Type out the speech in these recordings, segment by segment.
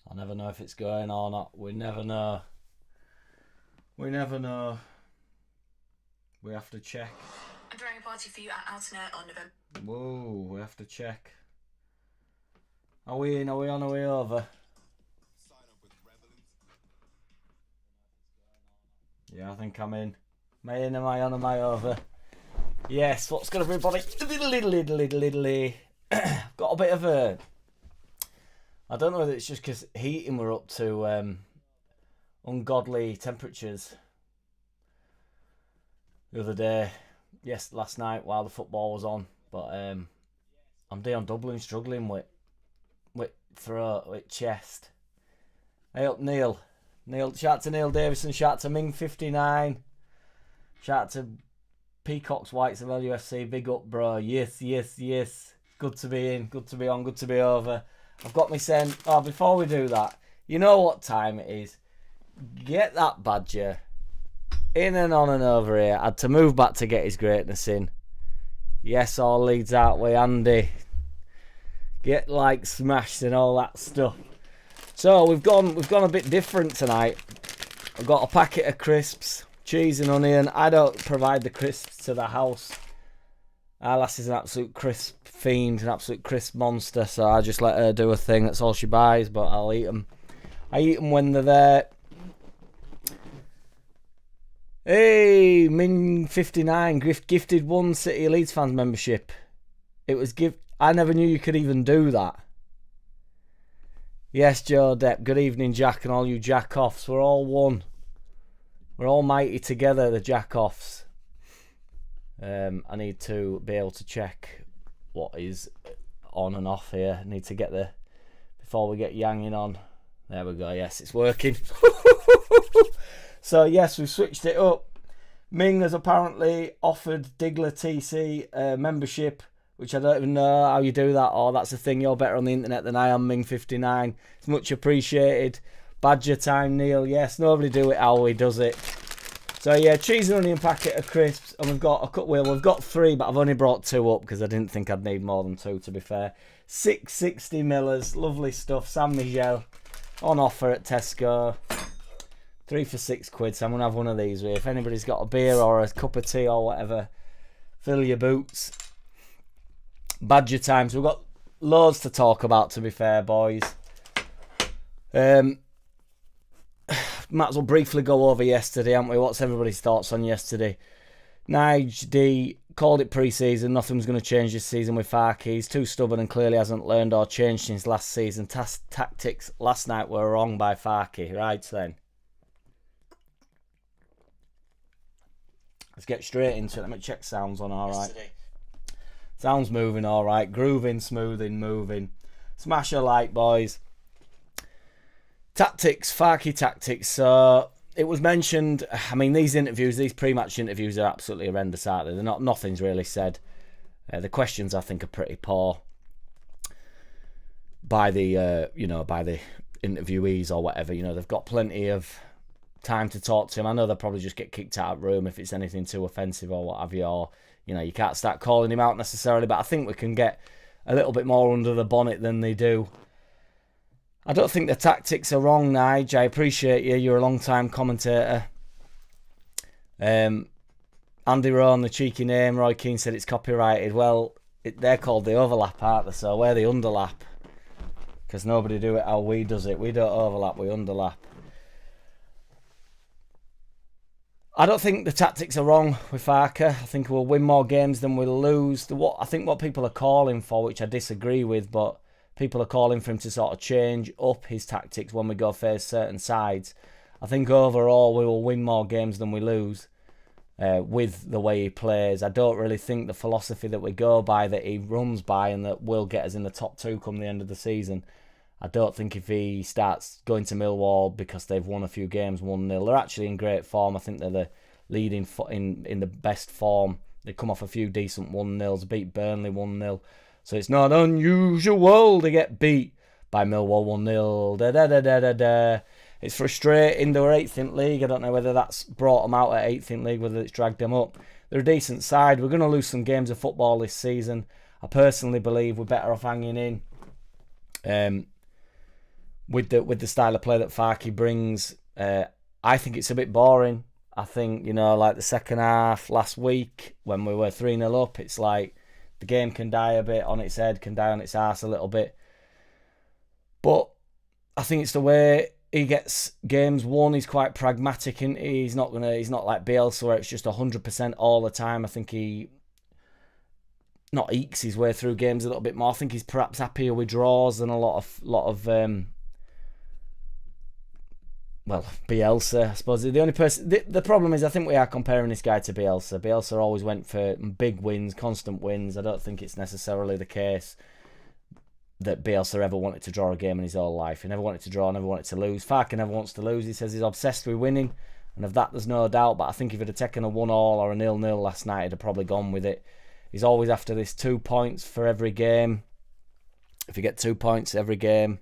I never know if it's going or not. We never know. We never know. We have to check. I'm throwing a party for you at Altonet on November. Whoa, we have to check. Are we in? Are we on? Are we over? Yeah, I think I'm in. Am I in? Am I on? Am I over? Yes, what's going to everybody? Got a bit of a... I don't know whether it's just because heating we're up to ungodly temperatures the other day. Yes, last night while the football was on. But I'm down Dublin struggling with throat, with chest. Hey up, Neil. Shout out to Neil Davison. Shout out to Ming59. Shout out to Peacocks Whites of LUFC. Big up, bro. Yes. Good to be in. Good to be on. Good to be over. I've got me sent. Oh, before we do that, you know what time it is. Get that badger in and on and over here. Had to move back to get his greatness in. Yes, all Leeds out with Andy. Get like smashed and all that stuff. So we've gone a bit different tonight. I've got a packet of crisps, cheese and onion. I don't provide the crisps to the house. Our lass is an absolute crisp fiend, an absolute crisp monster, so I just let her do a thing. That's all she buys, but I'll eat them. I eat them when they're there. Hey, Min59 gifted one City A Leeds Fans membership. It was I never knew you could even do that. Yes, Joe Depp. Good evening, Jack, and all you jack-offs. We're all one. We're all mighty together, the jack-offs. I need to be able to check what is on and off here. I need to get before we get yanging on. There we go. Yes, it's working. So, yes, we've switched it up. Ming has apparently offered Diggler TC membership, which I don't even know how you do that, or that's a thing. You're better on the internet than I am, Ming59. It's much appreciated. Badger time, Neil. Yes, nobody do it how he does it. So yeah, cheese and onion packet of crisps, and we've got we've got 3, but I've only brought 2 up because I didn't think I'd need more than 2, to be fair. 660 Millers, lovely stuff. San Miguel on offer at Tesco. 3 for £6, so I'm gonna have one of these. If anybody's got a beer or a cup of tea or whatever, fill your boots. Badger time. So we've got loads to talk about, to be fair, boys. Might as well briefly go over yesterday, haven't we? What's everybody's thoughts on yesterday? Nige D called it pre-season. Nothing's going to change this season with Farke. He's too stubborn and clearly hasn't learned or changed since last season. Tactics last night were wrong by Farke. Right then. Let's get straight into it. Let me check sounds on all right. Sounds moving all right. Grooving, smoothing, moving. Smash a like, boys. Tactics, Farke tactics. So it was mentioned. I mean, these pre-match interviews are absolutely horrendous, aren't they? They're not. Nothing's really said. The questions I think are pretty poor by the by the interviewees or whatever. You know, they've got plenty of time to talk to him. I know they'll probably just get kicked out of the room if it's anything too offensive or what have you. Or you can't start calling him out necessarily. But I think we can get a little bit more under the bonnet than they do. I don't think the tactics are wrong, Nige. I appreciate you. You're a long-time commentator. Andy Rowan, the cheeky name. Roy Keane said it's copyrighted. Well, they're called the overlap, aren't they? So we're the underlap. Because nobody do it how we does it. We don't overlap, we underlap. I don't think the tactics are wrong with Farke. I think we'll win more games than we'll lose. I think what people are calling for, which I disagree with, but people are calling for him to sort of change up his tactics when we go face certain sides. I think overall we will win more games than we lose with the way he plays. I don't really think the philosophy that we go by, that he runs by, and that will get us in the top 2 come the end of the season. I don't think if he starts going to Millwall because they've won a few games 1-0, they're actually in great form. I think they're the leading in the best form. They come off a few decent 1-0s, beat Burnley 1-0. So it's not unusual to get beat by Millwall 1-0. It's frustrating. They were 8th in league. I don't know whether that's brought them out at 8th in league, whether it's dragged them up. They're a decent side. We're going to lose some games of football this season. I personally believe we're better off hanging in. with the style of play that Farke brings, I think it's a bit boring. I think, like the second half last week when we were 3-0 up, it's like the game can die a bit on its head, can die on its arse a little bit. But I think it's the way he gets games won. He's quite pragmatic, and he's not like Bielsa where it's just 100% all the time. I think he not ekes his way through games a little bit more. I think he's perhaps happier with draws than a lot of Bielsa, I suppose. The only person, the problem is, I think we are comparing this guy to Bielsa. Bielsa always went for big wins, constant wins. I don't think it's necessarily the case that Bielsa ever wanted to draw a game in his whole life. He never wanted to draw, never wanted to lose. Farke never wants to lose. He says he's obsessed with winning, and of that there's no doubt. But I think if he'd have taken a 1-1 or a 0-0 last night, he'd have probably gone with it. He's always after this 2 points for every game. If you get 2 points every game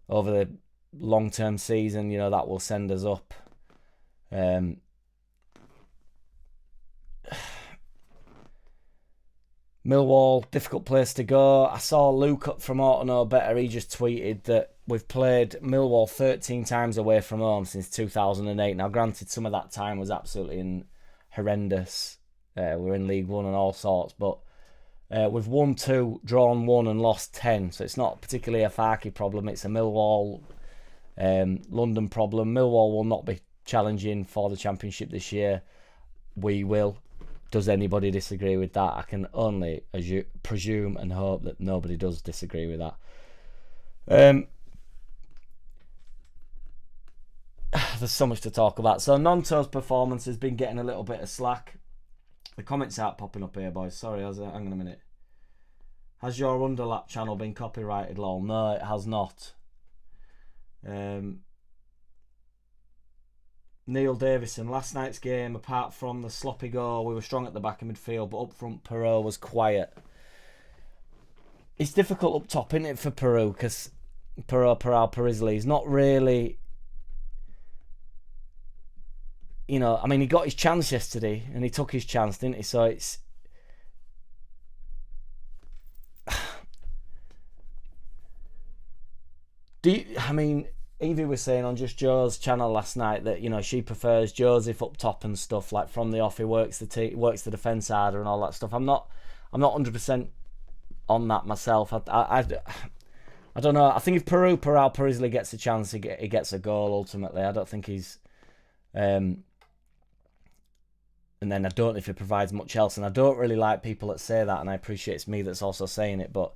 over the long-term season, that will send us up. Millwall, difficult place to go. I saw Luke up from Ought to Know Better. He just tweeted that we've played Millwall 13 times away from home since 2008. Now, granted, some of that time was absolutely horrendous. We're in League One and all sorts, but we've won 2, drawn 1 and lost 10. So it's not particularly a Farke problem. It's a Millwall London problem. Millwall will not be challenging for the Championship this year. We will. Does anybody disagree with that? I can only presume and hope that nobody does disagree with that. There's so much to talk about. So Nonto's performance has been getting a little bit of slack. The comments aren't popping up here, boys. Sorry, hang on a minute. Has your Underlap channel been copyrighted, lol? No, it has not. Neil Davison, last night's game, apart from the sloppy goal, we were strong at the back of midfield, but up front Perot was quiet. It's difficult up top, isn't it, for Perot? Because Perisley is not really, he got his chance yesterday, and he took his chance, didn't he? So it's... Evie was saying on Just Joe's channel last night that she prefers Joseph up top and stuff, like from the off he works the defence harder and all that stuff. I'm not 100% on that myself. I don't know. I think if Perisley gets a chance, he gets a goal ultimately. I don't think he's and then I don't know if he provides much else, and I don't really like people that say that, and I appreciate it's me that's also saying it, but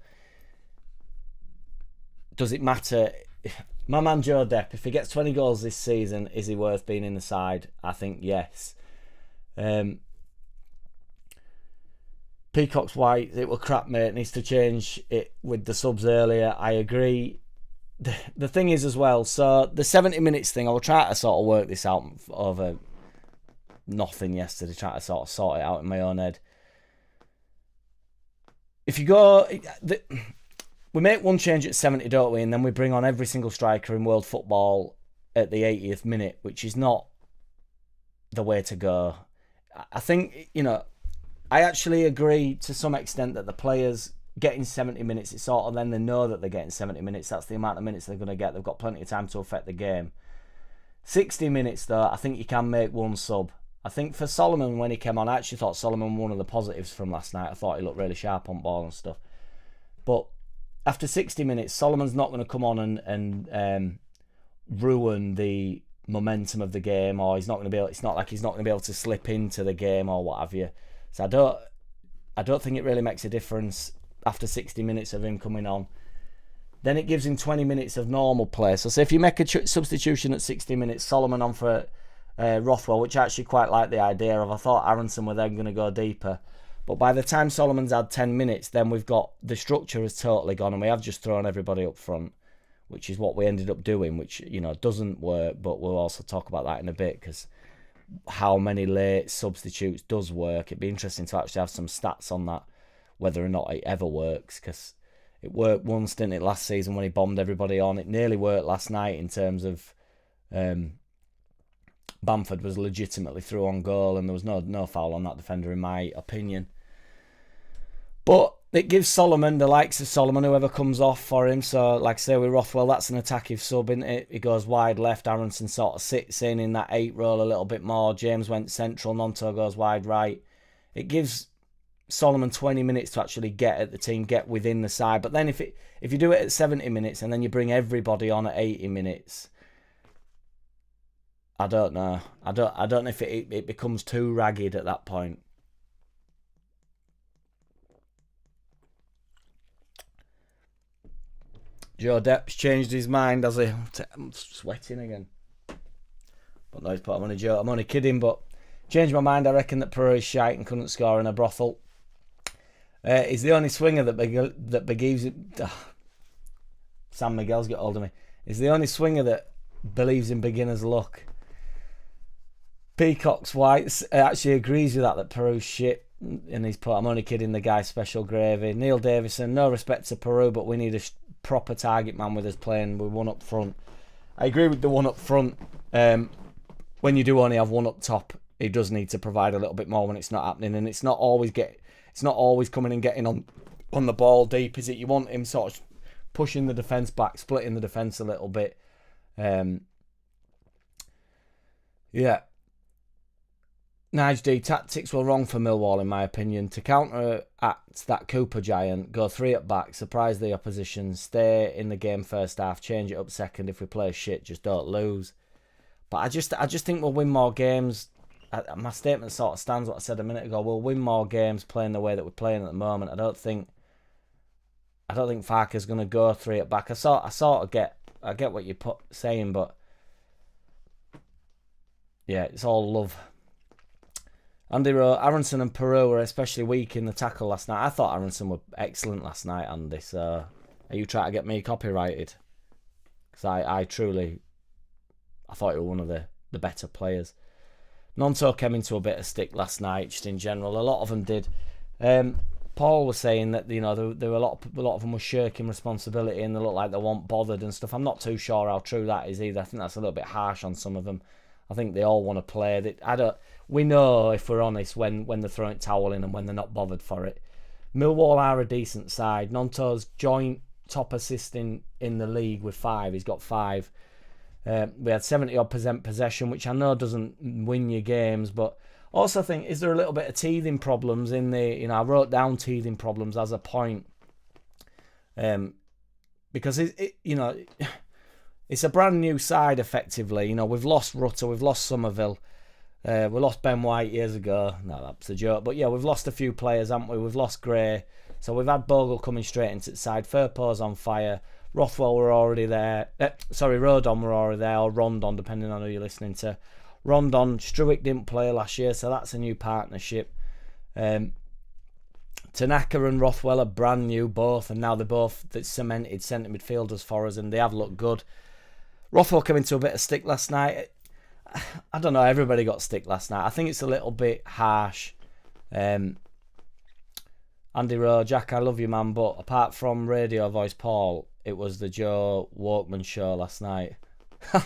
does it matter? My man Joe Depp, if he gets 20 goals this season, is he worth being in the side? I think yes. Peacock's white, it will crap, mate. Needs to change it with the subs earlier. I agree. The thing is as well, so the 70 minutes thing, I will try to sort of work this out over nothing yesterday, try to sort of sort it out in my own head. If you go... We make one change at 70, don't we? And then we bring on every single striker in world football at the 80th minute, which is not the way to go. I think, I actually agree to some extent that the players getting 70 minutes, it's sort of then they know that they're getting 70 minutes. That's the amount of minutes they're going to get. They've got plenty of time to affect the game. 60 minutes, though, I think you can make one sub. I think for Solomon, when he came on, I actually thought Solomon one of the positives from last night. I thought he looked really sharp on ball and stuff. But after 60 minutes, Solomon's not going to come on and ruin the momentum of the game, or he's not going to be able, it's not like he's not going to be able to slip into the game or what have you. So I don't think it really makes a difference after 60 minutes of him coming on. Then it gives him 20 minutes of normal play. So say if you make a substitution at 60 minutes, Solomon on for Rothwell, which I actually quite like the idea of. I thought Aronson were then going to go deeper. But by the time Solomon's had 10 minutes, then we've got the structure has totally gone, and we have just thrown everybody up front, which is what we ended up doing, which, doesn't work, but we'll also talk about that in a bit, because how many late substitutes does work. It'd be interesting to actually have some stats on that, whether or not it ever works, because it worked once, didn't it, last season when he bombed everybody on. It nearly worked last night in terms of Bamford was legitimately through on goal, and there was no foul on that defender, in my opinion. But it gives Solomon, the likes of Solomon, whoever comes off for him. So, like I say, with Rothwell, that's an attacking sub, isn't it? He goes wide left. Aronson sort of sits in that 8 role a little bit more. James went central. Nonto goes wide right. It gives Solomon 20 minutes to actually get at the team, get within the side. But then if you do it at 70 minutes and then you bring everybody on at 80 minutes, I don't know. I don't know if it becomes too ragged at that point. Joe Depp's changed his mind as I'm sweating again. But no, he's put, I'm only kidding, but changed my mind. I reckon that Peru is shite and couldn't score in a brothel. He's the only swinger that believes it. San Miguel's got hold of me. He's the only swinger that believes in beginner's luck. Peacock's White actually agrees with that Peru's shit. And he's put, I'm only kidding, the guy's special gravy. Neil Davison, no respect to Peru, but we need a proper target man with us playing with one up front. I agree with the one up front. When you do only have one up top, he does need to provide a little bit more when it's not happening, and it's not always coming and getting on the ball deep, is it? You want him sort of pushing the defence back, splitting the defence a little bit. Yeah. Nige D, tactics were wrong for Millwall, in my opinion. To counteract that Cooper giant, go 3 at back, surprise the opposition, stay in the game first half, change it up second. If we play shit, just don't lose. But I just think we'll win more games. My statement sort of stands what I said a minute ago. We'll win more games playing the way that we're playing at the moment. I don't think Farke's going to go 3 at back. I get what you're saying, but yeah, it's all love. Andy Rowe, Aronson and Peru were especially weak in the tackle last night. I thought Aronson were excellent last night, Andy. So are you trying to get me copyrighted? Because I thought he was one of the better players. Nonto came into a bit of stick last night, just in general. A lot of them did. Paul was saying that there were a lot of them were shirking responsibility and they look like they weren't bothered and stuff. I'm not too sure how true that is either. I think that's a little bit harsh on some of them. I think they all want to play. We know, if we're honest, when they're throwing towel in and when they're not bothered for it. Millwall are a decent side. Nonto's joint top assisting in the league with 5. He's got 5. We had 70% possession, which I know doesn't win you games, but also think, is there a little bit of teething problems in the, I wrote down teething problems as a point. Because it's a brand new side effectively. We've lost Rutter, we've lost Somerville. We lost Ben White years ago. No, that's a joke. But yeah, we've lost a few players, haven't we? We've lost Gray. So we've had Bogle coming straight into the side. Furpo's on fire. Rothwell were already there. Rodon were already there. Or Rondon, depending on who you're listening to. Rondon, Struick didn't play last year, so that's a new partnership. Tanaka and Rothwell are brand new both, and now they're both cemented centre midfielders for us, and they have looked good. Rothwell came into a bit of stick last night. I don't know, everybody got stick last night. I think it's a little bit harsh. Andy Rowe, Jack, I love you, man, but apart from radio voice Paul, it was the Joe Walkman show last night. I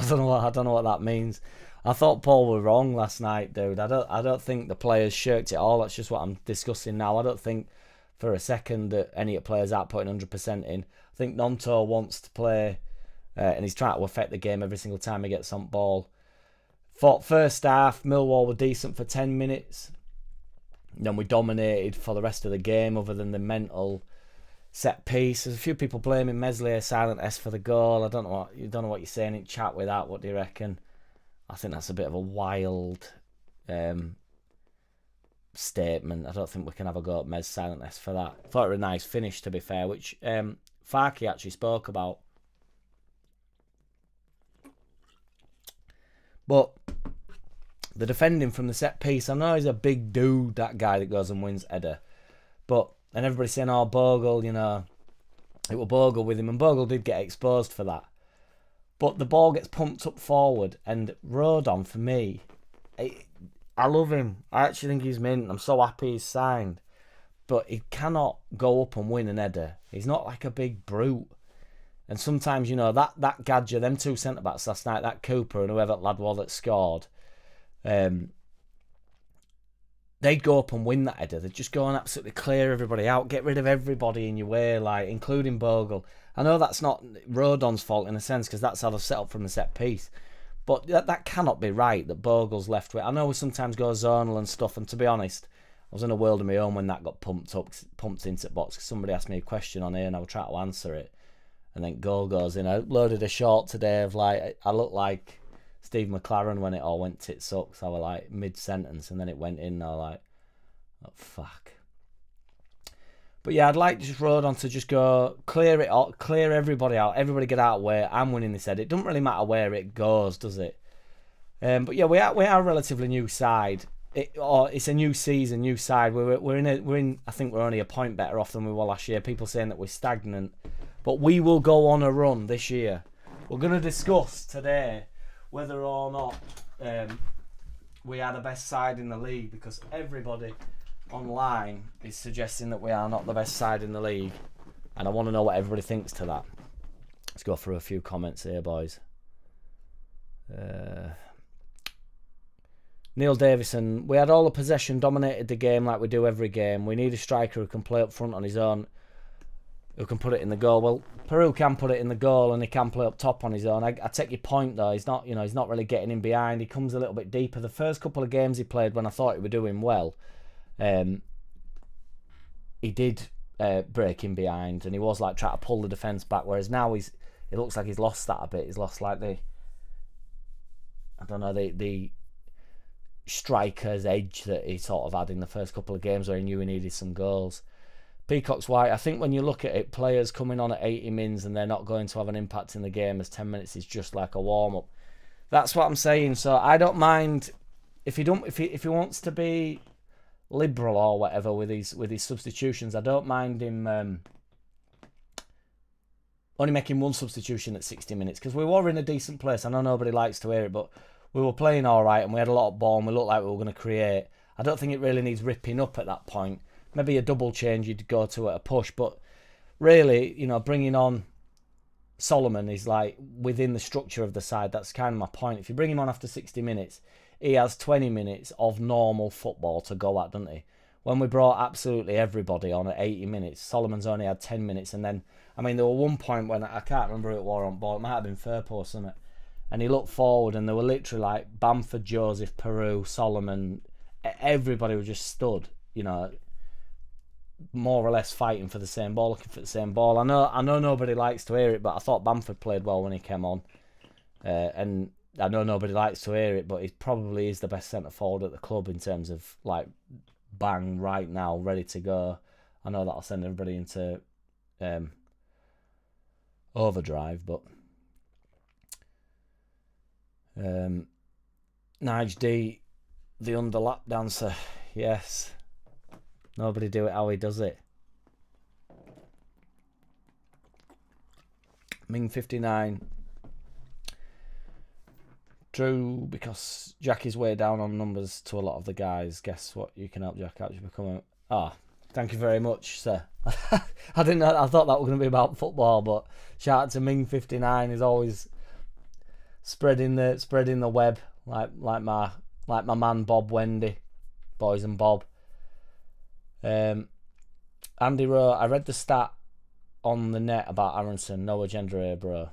don't know what that means. I thought Paul were wrong last night, dude. I don't think the players shirked it all. That's just what I'm discussing now. I don't think for a second that any of the players aren't putting 100% in. I think Nonto wants to play, and he's trying to affect the game every single time he gets on ball. First half, Millwall were decent for 10 minutes. Then we dominated for the rest of the game, other than the mental set piece. There's a few people blaming Meslier silent S for the goal. I don't know what you're saying in chat with that. What do you reckon? I think that's a bit of a wild statement. I don't think we can have a go at Mez silent S for that. I thought it was a nice finish, to be fair, which Farke actually spoke about. But the defending from the set piece, I know he's a big dude, that guy that goes and wins header. And everybody's saying, oh, Bogle, it was Bogle with him, and Bogle did get exposed for that. But the ball gets pumped up forward, and Rodon, for me, I love him. I actually think he's mint. I'm so happy he's signed. But he cannot go up and win an header. He's not like a big brute. And sometimes, that gadget, them two centre-backs last night, that Cooper and whoever lad was that scored, they'd go up and win that header. They'd just go and absolutely clear everybody out, get rid of everybody in your way, like including Bogle. I know that's not Rodon's fault in a sense because that's how they've set up from the set piece. But that cannot be right that Bogle's left with. I know we sometimes go zonal and stuff, and to be honest, I was in a world of my own when that got pumped into the box because somebody asked me a question on here and I would try to answer it. And then goal goes in. I uploaded a short today of like, I looked like Steve McLaren when it all went tit sucks. I was like mid-sentence and then it went in and I was like, oh fuck. But yeah, I'd like just Rodon to just go clear it out, clear everybody out, everybody get out of the way. I'm winning this head. It doesn't really matter where it goes, does it? But yeah, we are a relatively new side. It's a new season, new side. We're in. I think we're only a point better off than we were last year. People saying that we're stagnant, but we will go on a run this year. We're going to discuss today whether or not we are the best side in the league because everybody online is suggesting that we are not the best side in the league, and I want to know what everybody thinks to that. Let's go through a few comments here, boys. Neil Davison, we had all the possession, dominated the game like we do every game. We need a striker who can play up front on his own, who can put it in the goal. Well, Peru can put it in the goal and he can play up top on his own. I take your point though. He's not really getting in behind. He comes a little bit deeper. The first couple of games he played when I thought he was doing well, he did break in behind and he was like trying to pull the defence back. Whereas now it looks like he's lost that a bit. He's lost like the striker's edge that he sort of had in the first couple of games where he knew he needed some goals. Peacock's White, I think when you look at it, players coming on at 80 mins and they're not going to have an impact in the game as 10 minutes is just like a warm-up. That's what I'm saying. So I don't mind if he wants to be liberal or whatever with his substitutions. I don't mind him only making one substitution at 60 minutes because we were in a decent place. I know nobody likes to hear it, but we were playing all right and we had a lot of ball and we looked like we were going to create. I don't think it really needs ripping up at that point. Maybe a double change you'd go to at a push, but really, bringing on Solomon is like within the structure of the side. That's kind of my point. If you bring him on after 60 minutes, he has 20 minutes of normal football to go at, doesn't he? When we brought absolutely everybody on at 80 minutes, Solomon's only had 10 minutes, and then, there was one point when I can't remember who it was on ball. It might have been Firpo or something. And he looked forward and they were literally like Bamford, Joseph, Peru, Solomon. Everybody was just stood, more or less fighting for the same ball, looking for the same ball. I know nobody likes to hear it, but I thought Bamford played well when he came on. And I know nobody likes to hear it, but he probably is the best centre forward at the club in terms of like bang right now, ready to go. I know that'll send everybody into overdrive, but Nige D, the underlap dancer, yes. Nobody do it how he does it. Ming59. True, because Jack is way down on numbers to a lot of the guys. Guess what? You can help Jack out. You become thank you very much, sir. I didn't know. I thought that was going to be about football, but shout out to Ming59. He's always spreading the web like my man Bob Wendy, Boys and Bob. Andy Rowe, I read the stat on the net about Aronson. No agenda here, bro.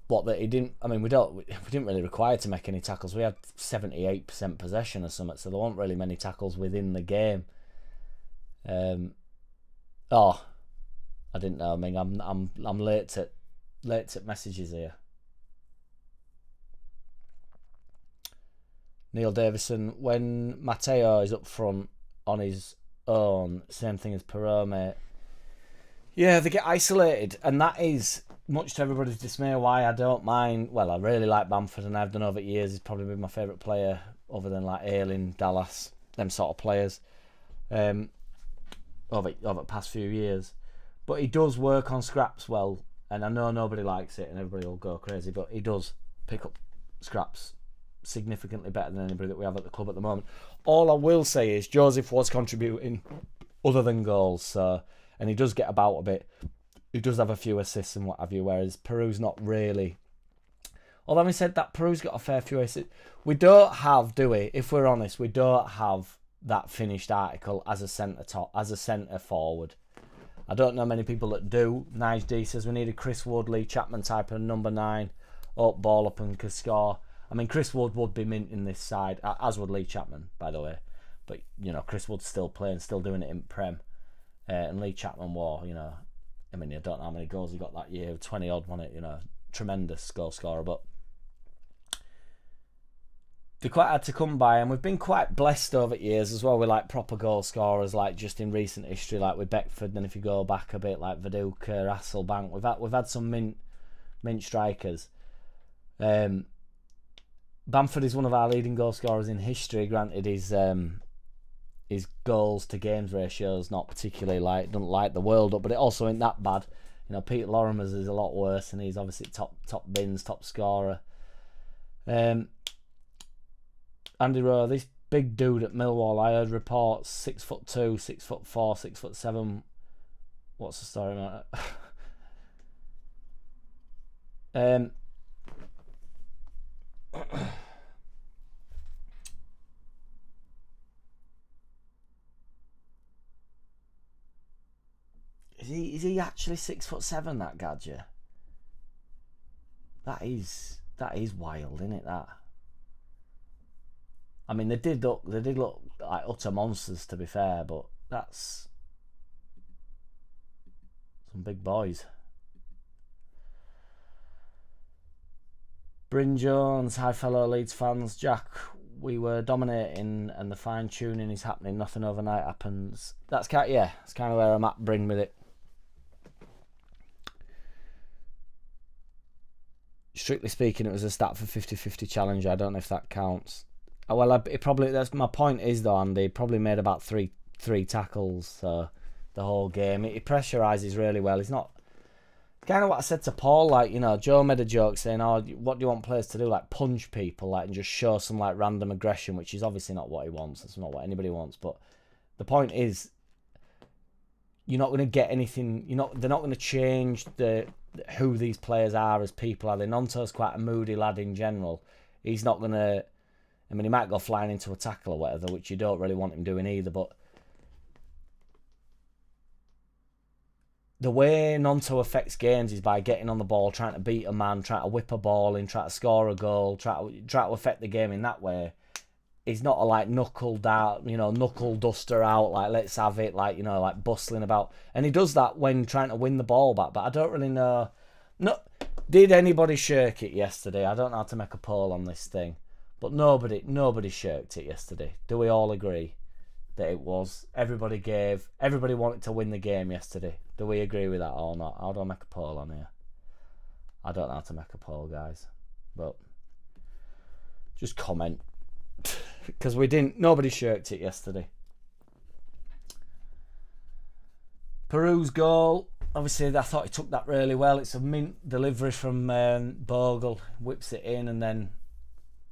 What, that he didn't? We didn't really require to make any tackles. We had 78% possession or something, so there weren't really many tackles within the game. I didn't know. I'm late to messages here. Neil Davison, when Matteo is up front on his own, same thing as Perot, mate. Yeah, they get isolated, and that is, much to everybody's dismay, why I don't mind. Well, I really like Bamford, and I've done over years. He's probably been my favourite player, other than like Ayling, Dallas, them sort of players, over the past few years. But he does work on scraps well, and I know nobody likes it, and everybody will go crazy, but he does pick up scraps significantly better than anybody that we have at the club at the moment. All I will say is Joseph was contributing other than goals, and he does get about a bit. He does have a few assists and what have you, whereas Peru's not really Although having said that, Peru's got a fair few aces. We don't have, do we? If we're honest, we don't have that finished article as a centre forward. I don't know many people that do. Nige D says we need a Chris Wood, Lee Chapman type of number 9. Up, ball up and can score. I mean, Chris Wood would be mint in this side, as would Lee Chapman, by the way. But, you know, Chris Wood's still playing, still doing it in Prem. And Lee Chapman war, you know, I mean, I don't know how many goals he got that year, 20 odd, wasn't it? You know, tremendous goal scorer, but they're quite hard to come by, and we've been quite blessed over years as well with like proper goal scorers, like just in recent history, like with Beckford. And if you go back a bit, like Viduka, Hasselbank, we've had some mint strikers. Bamford is one of our leading goal scorers in history. Granted, his goals to games ratio is not particularly doesn't light the world up, but it also ain't that bad. You know, Peter Lorimer's is a lot worse, and he's obviously top bins, top scorer. Andy Rowe, this big dude at Millwall, I heard reports 6'2", 6'4", 6'7". What's the story about it? Is he actually 6'7", that gadget? That is wild, isn't it? That. I mean, they did look like utter monsters, to be fair, but that's some big boys. Bryn Jones, hi fellow Leeds fans. Jack, we were dominating and the fine tuning is happening. Nothing overnight happens. That's kind of where I'm at, Bryn, with it. Strictly speaking, it was a stat for 50-50 challenge. I don't know if that counts. Well, it probably, that's my point is though, Andy, he probably made about three tackles the whole game. He pressurises really well. He's not, kind of what I said to Paul, like, you know, Joe made a joke saying, oh, what do you want players to do? Like punch people, like, and just show some like random aggression, which is obviously not what he wants. That's not what anybody wants. But the point is, you're not going to get anything. They're not going to change who these players are as people. Are they? Nonto's quite a moody lad in general. He's not going to. I mean, he might go flying into a tackle or whatever, which you don't really want him doing either. But the way Nonto affects games is by getting on the ball, trying to beat a man, trying to whip a ball in, trying to score a goal, try to affect the game in that way. He's not a like knuckle duster out, like let's have it, like, you know, like bustling about. And he does that when trying to win the ball back. But I don't really know. No, did anybody shirk it yesterday? I don't know how to make a poll on this thing. But nobody shirked it yesterday. Do we all agree that it was? Everybody wanted to win the game yesterday. Do we agree with that or not? How do I make a poll on here? I don't know how to make a poll, guys. But just comment. Because nobody shirked it yesterday. Peru's goal. Obviously, I thought he took that really well. It's a mint delivery from Bogle. Whips it in and then,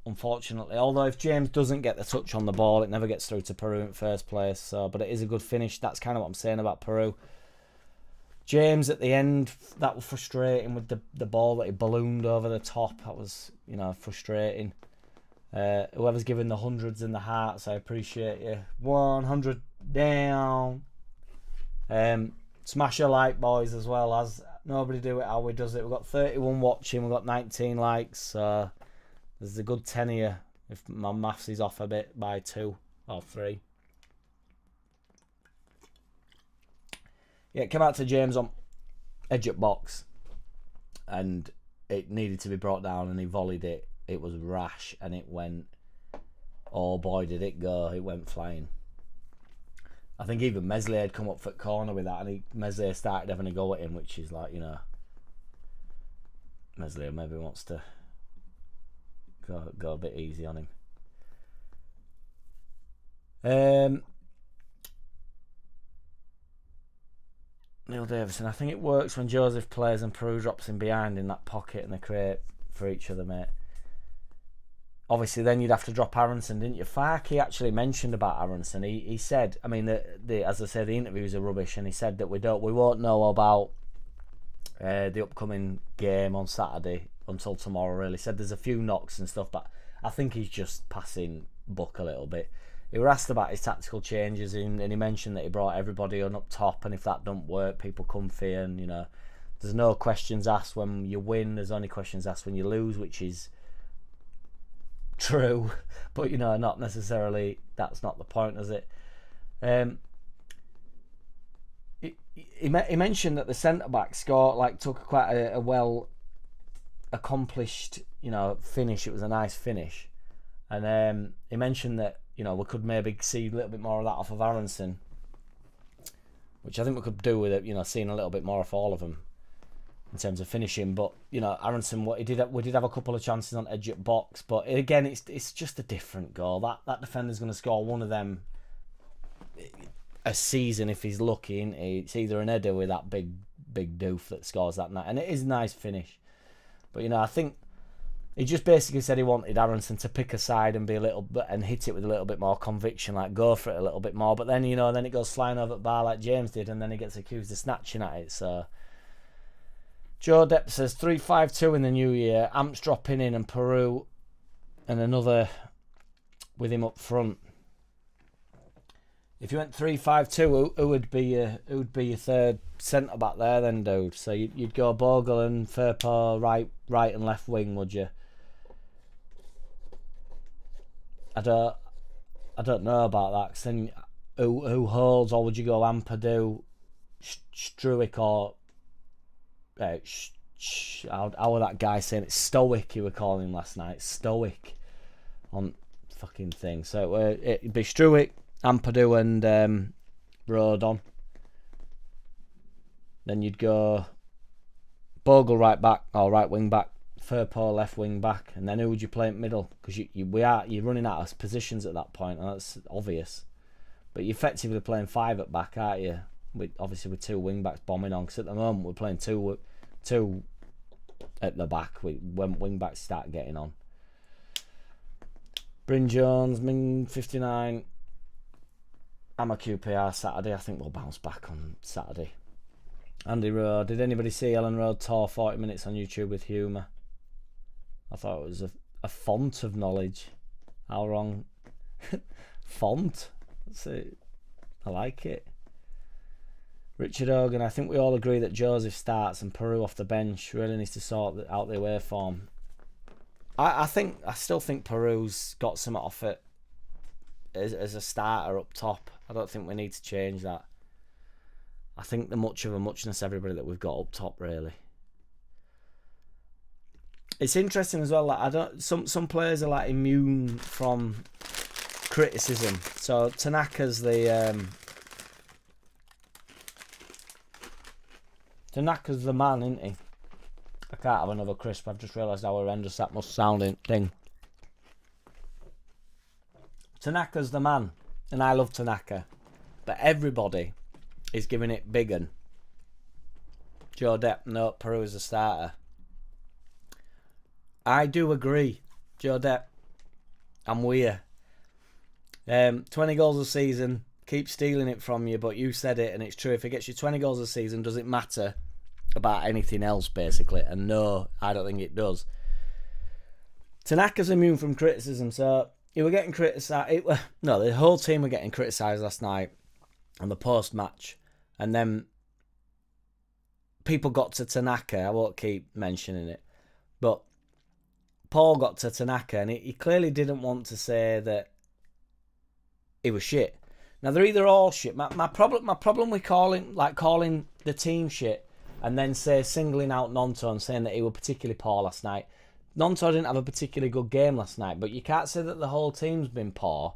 unfortunately, although if James doesn't get the touch on the ball, it never gets through to Peru in first place. So, but it is a good finish. That's kind of what I'm saying about Peru. James at the end, that was frustrating with the ball that he ballooned over the top. That was, you know, frustrating. Whoever's giving the hundreds in the hearts, I appreciate you. 100 down. Smash a like, boys, as well. As nobody do it how we does it. We've got 31 watching. We've got 19 likes. So there's a good 10 here. If my maths is off a bit by 2 or 3. Yeah, it came out to James on edge at box. And it needed to be brought down and he volleyed it. It was rash and it went, oh boy did it go, it went flying. I think even Mesley had come up for corner with that and Mesley started having a go at him, which is like, you know, Mesley maybe wants to go a bit easy on him. Neil Davison, I think it works when Joseph plays and Peru drops in behind in that pocket and they create for each other, mate. Obviously, then you'd have to drop Aronson, didn't you? Farke actually mentioned about Aronson. He said, I mean, as I said, the interviews are rubbish, and he said that we won't know about the upcoming game on Saturday until tomorrow, really. Said there's a few knocks and stuff, but I think he's just passing buck a little bit. He was asked about his tactical changes, and he mentioned that he brought everybody on up top, and if that don't work, people come for you, and, you know, there's no questions asked when you win, there's only questions asked when you lose, which is true, but, you know, not necessarily, that's not the point, is it? He mentioned that the centre-back took quite a well accomplished, you know, finish. It was a nice finish, and he mentioned that, you know, we could maybe see a little bit more of that off of Aronson, which I think we could do with it, you know, seeing a little bit more of all of them in terms of finishing. But, you know, Aronson, we did have a couple of chances on edge at box, but again, it's just a different goal. That defender's going to score one of them a season if he's lucky. It's either an header with that big doof that scores that night, and it is a nice finish. But, you know, I think he just basically said he wanted Aronson to pick a side and be a little bit and hit it with a little bit more conviction, like go for it a little bit more. But then, you know, then it goes flying over the bar like James did, and then he gets accused of snatching at it. So Joe Depp says 3-5-2 in the new year. Amps dropping in and Peru and another with him up front. If you went 3-5-2, who would be your third centre back there then, dude? So you'd go Bogle and Firpo right and left wing, would you? I don't know about that. Cause then who holds, or would you go Ampadu, Struick, or how was that guy saying it? Stoic, you were calling him last night. Stoic on fucking thing. So it'd be Struick, Ampadu and Rodon. Then you'd go Bogle right back or right wing back, Firpo left wing back, and then who would you play in middle? Because you're running out of positions at that point, and that's obvious. But you're effectively playing 5 at back, aren't you? Obviously with 2 wing backs bombing on. Because at the moment we're playing two at the back when wing backs start getting on. Bryn Jones, Ming 59. I'm a QPR Saturday. I think we'll bounce back on Saturday. Andy Rowe. Did anybody see Ellen Road tour 40 minutes on YouTube with humour? I thought it was a font of knowledge. How wrong? Font? That's it. I like it. Richard Hogan. I think we all agree that Joseph starts and Peru off the bench. Really needs to sort out the away form. I still think Peru's got some off it as a starter up top. I don't think we need to change that. I think the much of a muchness everybody that we've got up top, really. It's interesting as well. Like some players are like immune from criticism. So Tanaka's the man, isn't he? I can't have another crisp. I've just realised how horrendous that must sound thing. Tanaka's the man, and I love Tanaka, but everybody is giving it big un. Joe Depp, no, Peru is a starter. I do agree, Joe Depp. I'm with you. 20 goals a season, keep stealing it from you, but you said it, and it's true. If it gets you 20 goals a season, does it matter about anything else, basically? And no, I don't think it does. Tanaka's immune from criticism, so he were getting criticised. No, the whole team were getting criticised last night on the post-match, and then people got to Tanaka. I won't keep mentioning it, but Paul got to Tanaka, and he clearly didn't want to say that he was shit. Now they're either all shit. My problem with calling the team shit and then singling out Nonto and saying that he was particularly poor last night. Nonto didn't have a particularly good game last night, but you can't say that the whole team's been poor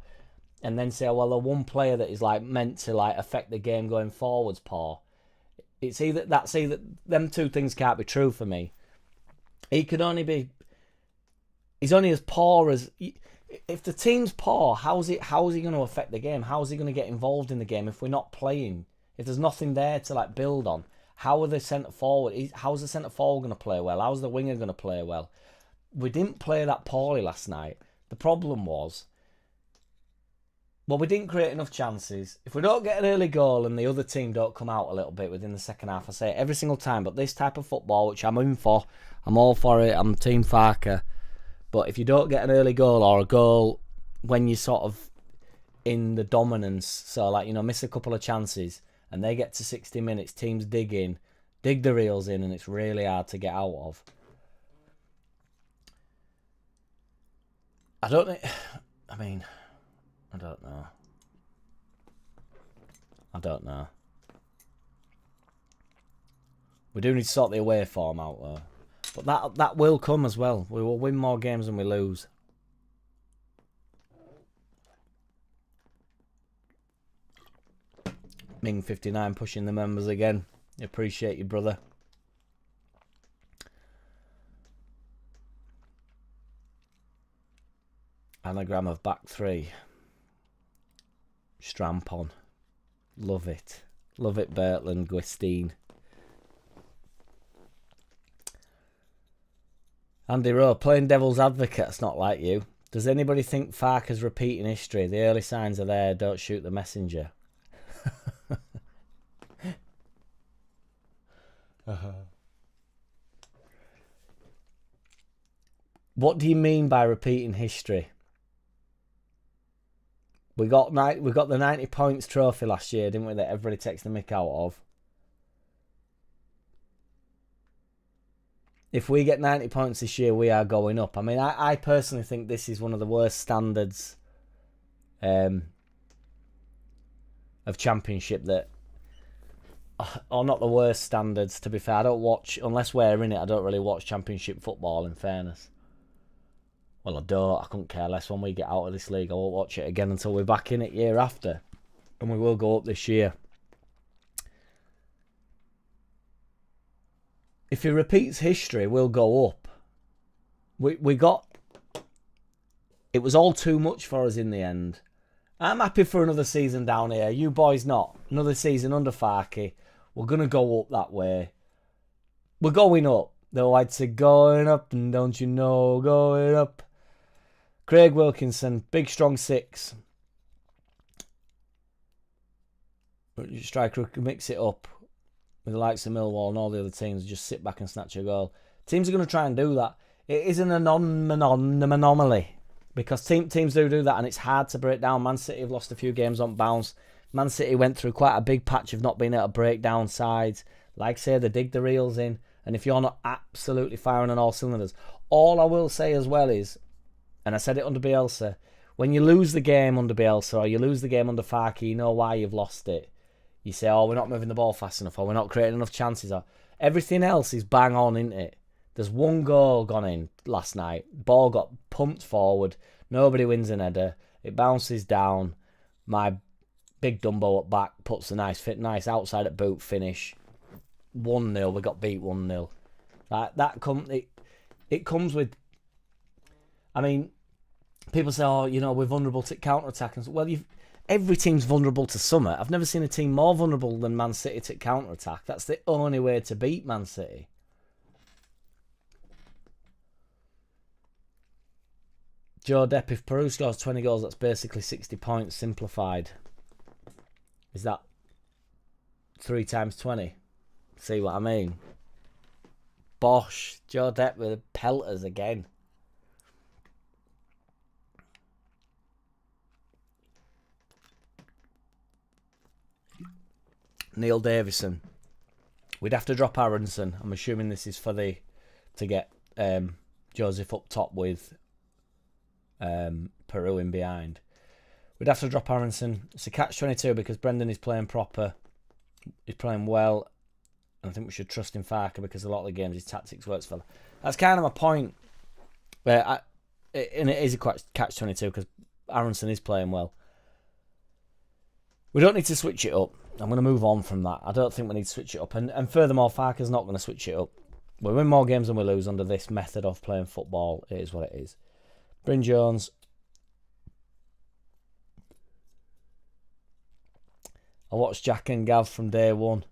and then say, well, the one player that is like meant to like affect the game going forwards poor. It's either them two things can't be true for me. He's only as poor as. If the team's poor, how is he going to affect the game? How is he going to get involved in the game if we're not playing? If there's nothing there to like build on, how are the centre forward? How's the centre forward going to play well? How's the winger going to play well? We didn't play that poorly last night. The problem was Well, we didn't create enough chances. If we don't get an early goal and the other team don't come out a little bit within the second half, I say it every single time, but this type of football, which I'm in for, I'm all for it, I'm Team Farker. But if you don't get an early goal or a goal when you're sort of in the dominance, so like, miss a couple of chances and they get to 60 minutes, teams dig the reels in, and it's really hard to get out of. I don't know. We do need to sort the away form out though. But that will come as well. We will win more games than we lose. Ming59 pushing the members again. Appreciate you, brother. Anagram of back three. Strampon. Love it. Love it, Bertland, Gwistine. Andy Rowe, playing devil's advocate, it's not like you. Does anybody think Farker's repeating history? The early signs are there, don't shoot the messenger. What do you mean by repeating history? We got the 90 points trophy last year, didn't we, that everybody takes the mick out of? If we get 90 points this year, we are going up. I mean, I personally think this is one of the worst standards of Championship that... Or not the worst standards, to be fair. I don't watch... Unless we're in it, I don't really watch Championship football, in fairness. Well, I don't. I couldn't care less when we get out of this league. I won't watch it again until we're back in it year after. And we will go up this year. If he repeats history, we'll go up. We got... It was all too much for us in the end. I'm happy for another season down here. You boys not. Another season under Farkey. We're going to go up that way. We're going up. Though I'd say going up, and don't you know, going up. Craig Wilkinson, big strong six. Striker can mix it up with the likes of Millwall and all the other teams. Just sit back and snatch a goal. Teams are going to try and do that. It is an anomaly. Because teams do that, and it's hard to break down. Man City have lost a few games on bounce. Man City went through quite a big patch of not being able to break down sides. Like I say, they dig the reels in. And if you're not absolutely firing on all cylinders, all I will say as well is, and I said it under Bielsa, when you lose the game under Bielsa or you lose the game under Farkey, you know why you've lost it. You say, oh, we're not moving the ball fast enough, or we're not creating enough chances. Or everything else is bang on, isn't it? There's one goal gone in last night. Ball got pumped forward. Nobody wins an header. It bounces down. My big Dumbo up back puts a nice outside at boot finish. 1-0. We got beat 1-0. It comes with... I mean, people say, oh, we're vulnerable to counter-attack. Well, every team's vulnerable to something. I've never seen a team more vulnerable than Man City to counter-attack. That's the only way to beat Man City. Joe Depp, if Peru scores 20 goals, that's basically 60 points simplified. Is that 3 times 20? See what I mean? Bosh. Joe Depp with the pelters again. Neil Davison. We'd have to drop Aronson. I'm assuming this is for to get Joseph up top with Peru in behind. We'd have to drop Aronson. It's a catch-22 because Brendan is playing proper. He's playing well. And I think we should trust in Farker because a lot of the games his tactics works for. That's kind of my point. And it is a catch-22 because Aronson is playing well. We don't need to switch it up. I'm going to move on from that. I don't think we need to switch it up. And furthermore, Farker's not going to switch it up. We win more games than we lose under this method of playing football. It is what it is. Bryn Jones. I watched Jack and Gav from day one.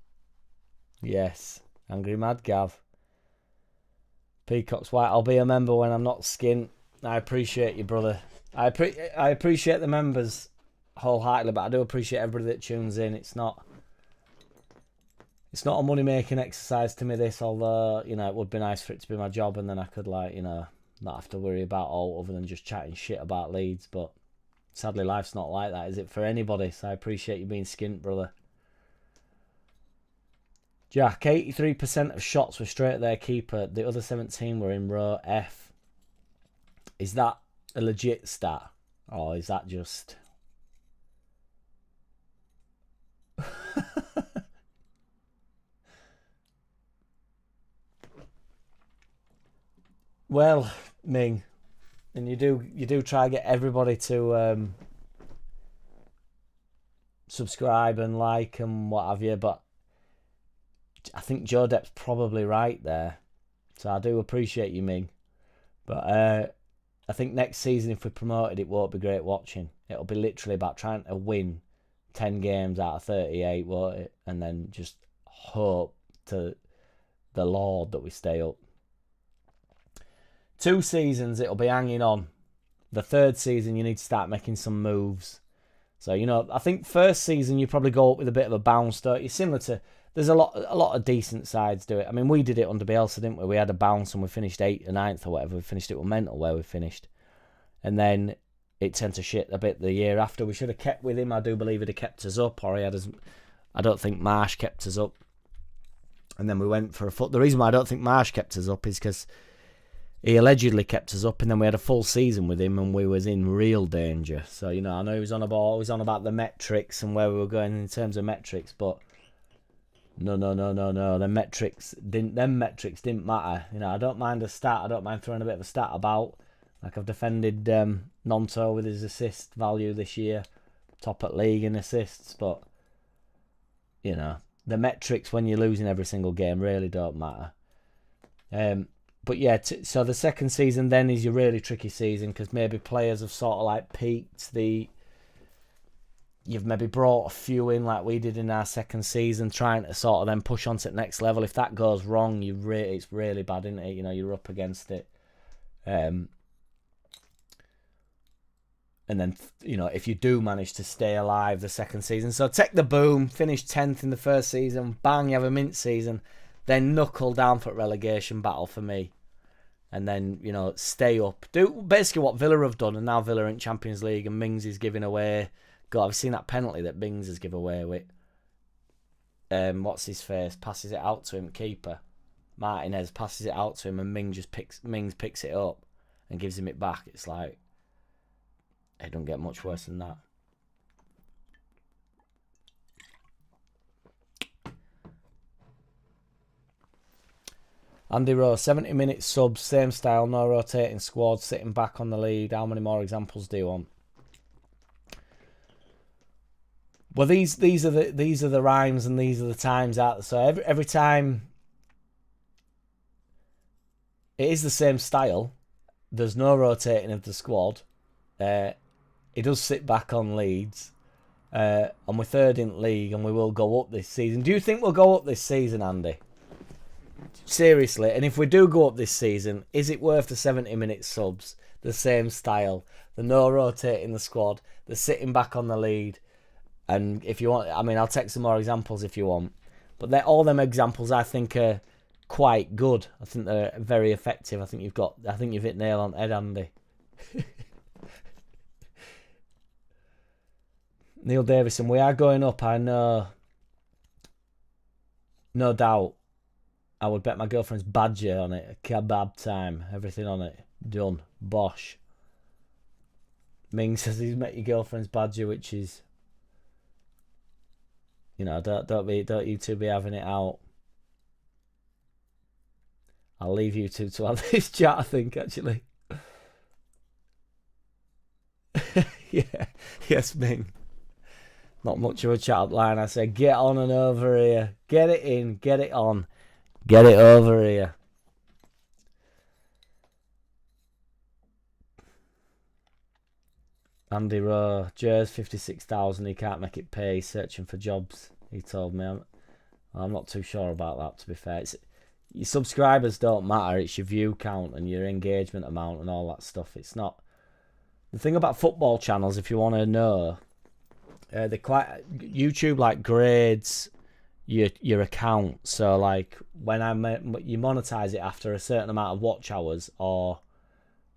Yes. Angry Mad Gav. Peacock's White. I'll be a member when I'm not skint. I appreciate you, brother. I appreciate the members. wholeheartedly, but I do appreciate everybody that tunes in. It's not a money-making exercise to me, this, although, you know, it would be nice for it to be my job and then I could, like, you know, not have to worry about all other than just chatting shit about Leeds. But sadly, life's not like that, is it, for anybody? So I appreciate you being skint, brother. Jack, 83% of shots were straight at their keeper. The other 17 were in row F. Is that a legit stat? Or is that just... Well, Ming, and you do try to get everybody to subscribe and like and what have you, but I think Joe Depp's probably right there. So I do appreciate you, Ming. But I think next season, if we promote it, it won't be great watching. It'll be literally about trying to win 10 games out of 38, won't it? And then just hope to the Lord that we stay up. 2 seasons, it'll be hanging on. The 3rd season, you need to start making some moves. So, you know, I think first season, you probably go up with a bit of a bounce, don't you? Similar to, there's a lot of decent sides do it. I mean, we did it under Bielsa, didn't we? We had a bounce and we finished 8th or 9th or whatever. We finished it with mental where we finished. And then it turned to shit a bit the year after. We should have kept with him. I do believe he'd have kept us up, or he had us. I don't think Marsh kept us up. And then we went for a foot. The reason why I don't think Marsh kept us up is because he allegedly kept us up, and then we had a full season with him, and we was in real danger. So, you know, I know he was on about the metrics and where we were going in terms of metrics, but no. The metrics didn't matter. You know, I don't mind a stat. I don't mind throwing a bit of a stat about. Like, I've defended Nonto with his assist value this year, top at league in assists, but you know, the metrics when you're losing every single game really don't matter. But yeah, so the 2nd season then is your really tricky season because maybe players have sort of like peaked. You've maybe brought a few in like we did in our 2nd season, trying to sort of then push on to the next level. If that goes wrong, it's really bad, isn't it? You know, you're up against it. And then, you know, if you do manage to stay alive the 2nd season, so take the boom, finish 10th in the 1st season, bang, you have a mint season, then knuckle down for relegation battle for me. And then, you know, stay up. Do basically what Villa have done, and now Villa are in Champions League and Mings is giving away. God, I've seen that penalty that Mings has given away with. What's his face? Passes it out to him, keeper. Martinez passes it out to him and Mings picks it up and gives him it back. It's like, it don't get much worse than that. Andy Rowe, 70 minutes subs, same style, no rotating squad, sitting back on the lead. How many more examples do you want? Well, these are the rhymes and these are the times out. So every time it is the same style. There's no rotating of the squad. He does sit back on Leeds. And we're 3rd in league and we will go up this season. Do you think we'll go up this season, Andy? Seriously, and if we do go up this season, is it worth the 70-minute subs, the same style, the no rotating the squad, the sitting back on the lead? And if you want, I mean, I'll take some more examples if you want. But all them examples I think are quite good. I think they're very effective. I think you've hit nail on head, Andy. Neil Davison, we are going up, I know. No doubt. I would bet my girlfriend's badger on it. A kebab time. Everything on it. Done. Bosh. Ming says he's met your girlfriend's badger, which is, you know, don't you two be having it out. I'll leave you two to have this chat, I think, actually. Yeah. Yes, Ming. Not much of a chat up line. I say, get on and over here. Get it in. Get it on. Get it over here. Andy Rowe, Jers 56,000. He can't make it pay. He's searching for jobs. He told me. I'm not too sure about that. To be fair, your subscribers don't matter. It's your view count and your engagement amount and all that stuff. It's not the thing about football channels. If you want to know, They quite YouTube like grades your account. So like when you monetize it after a certain amount of watch hours, or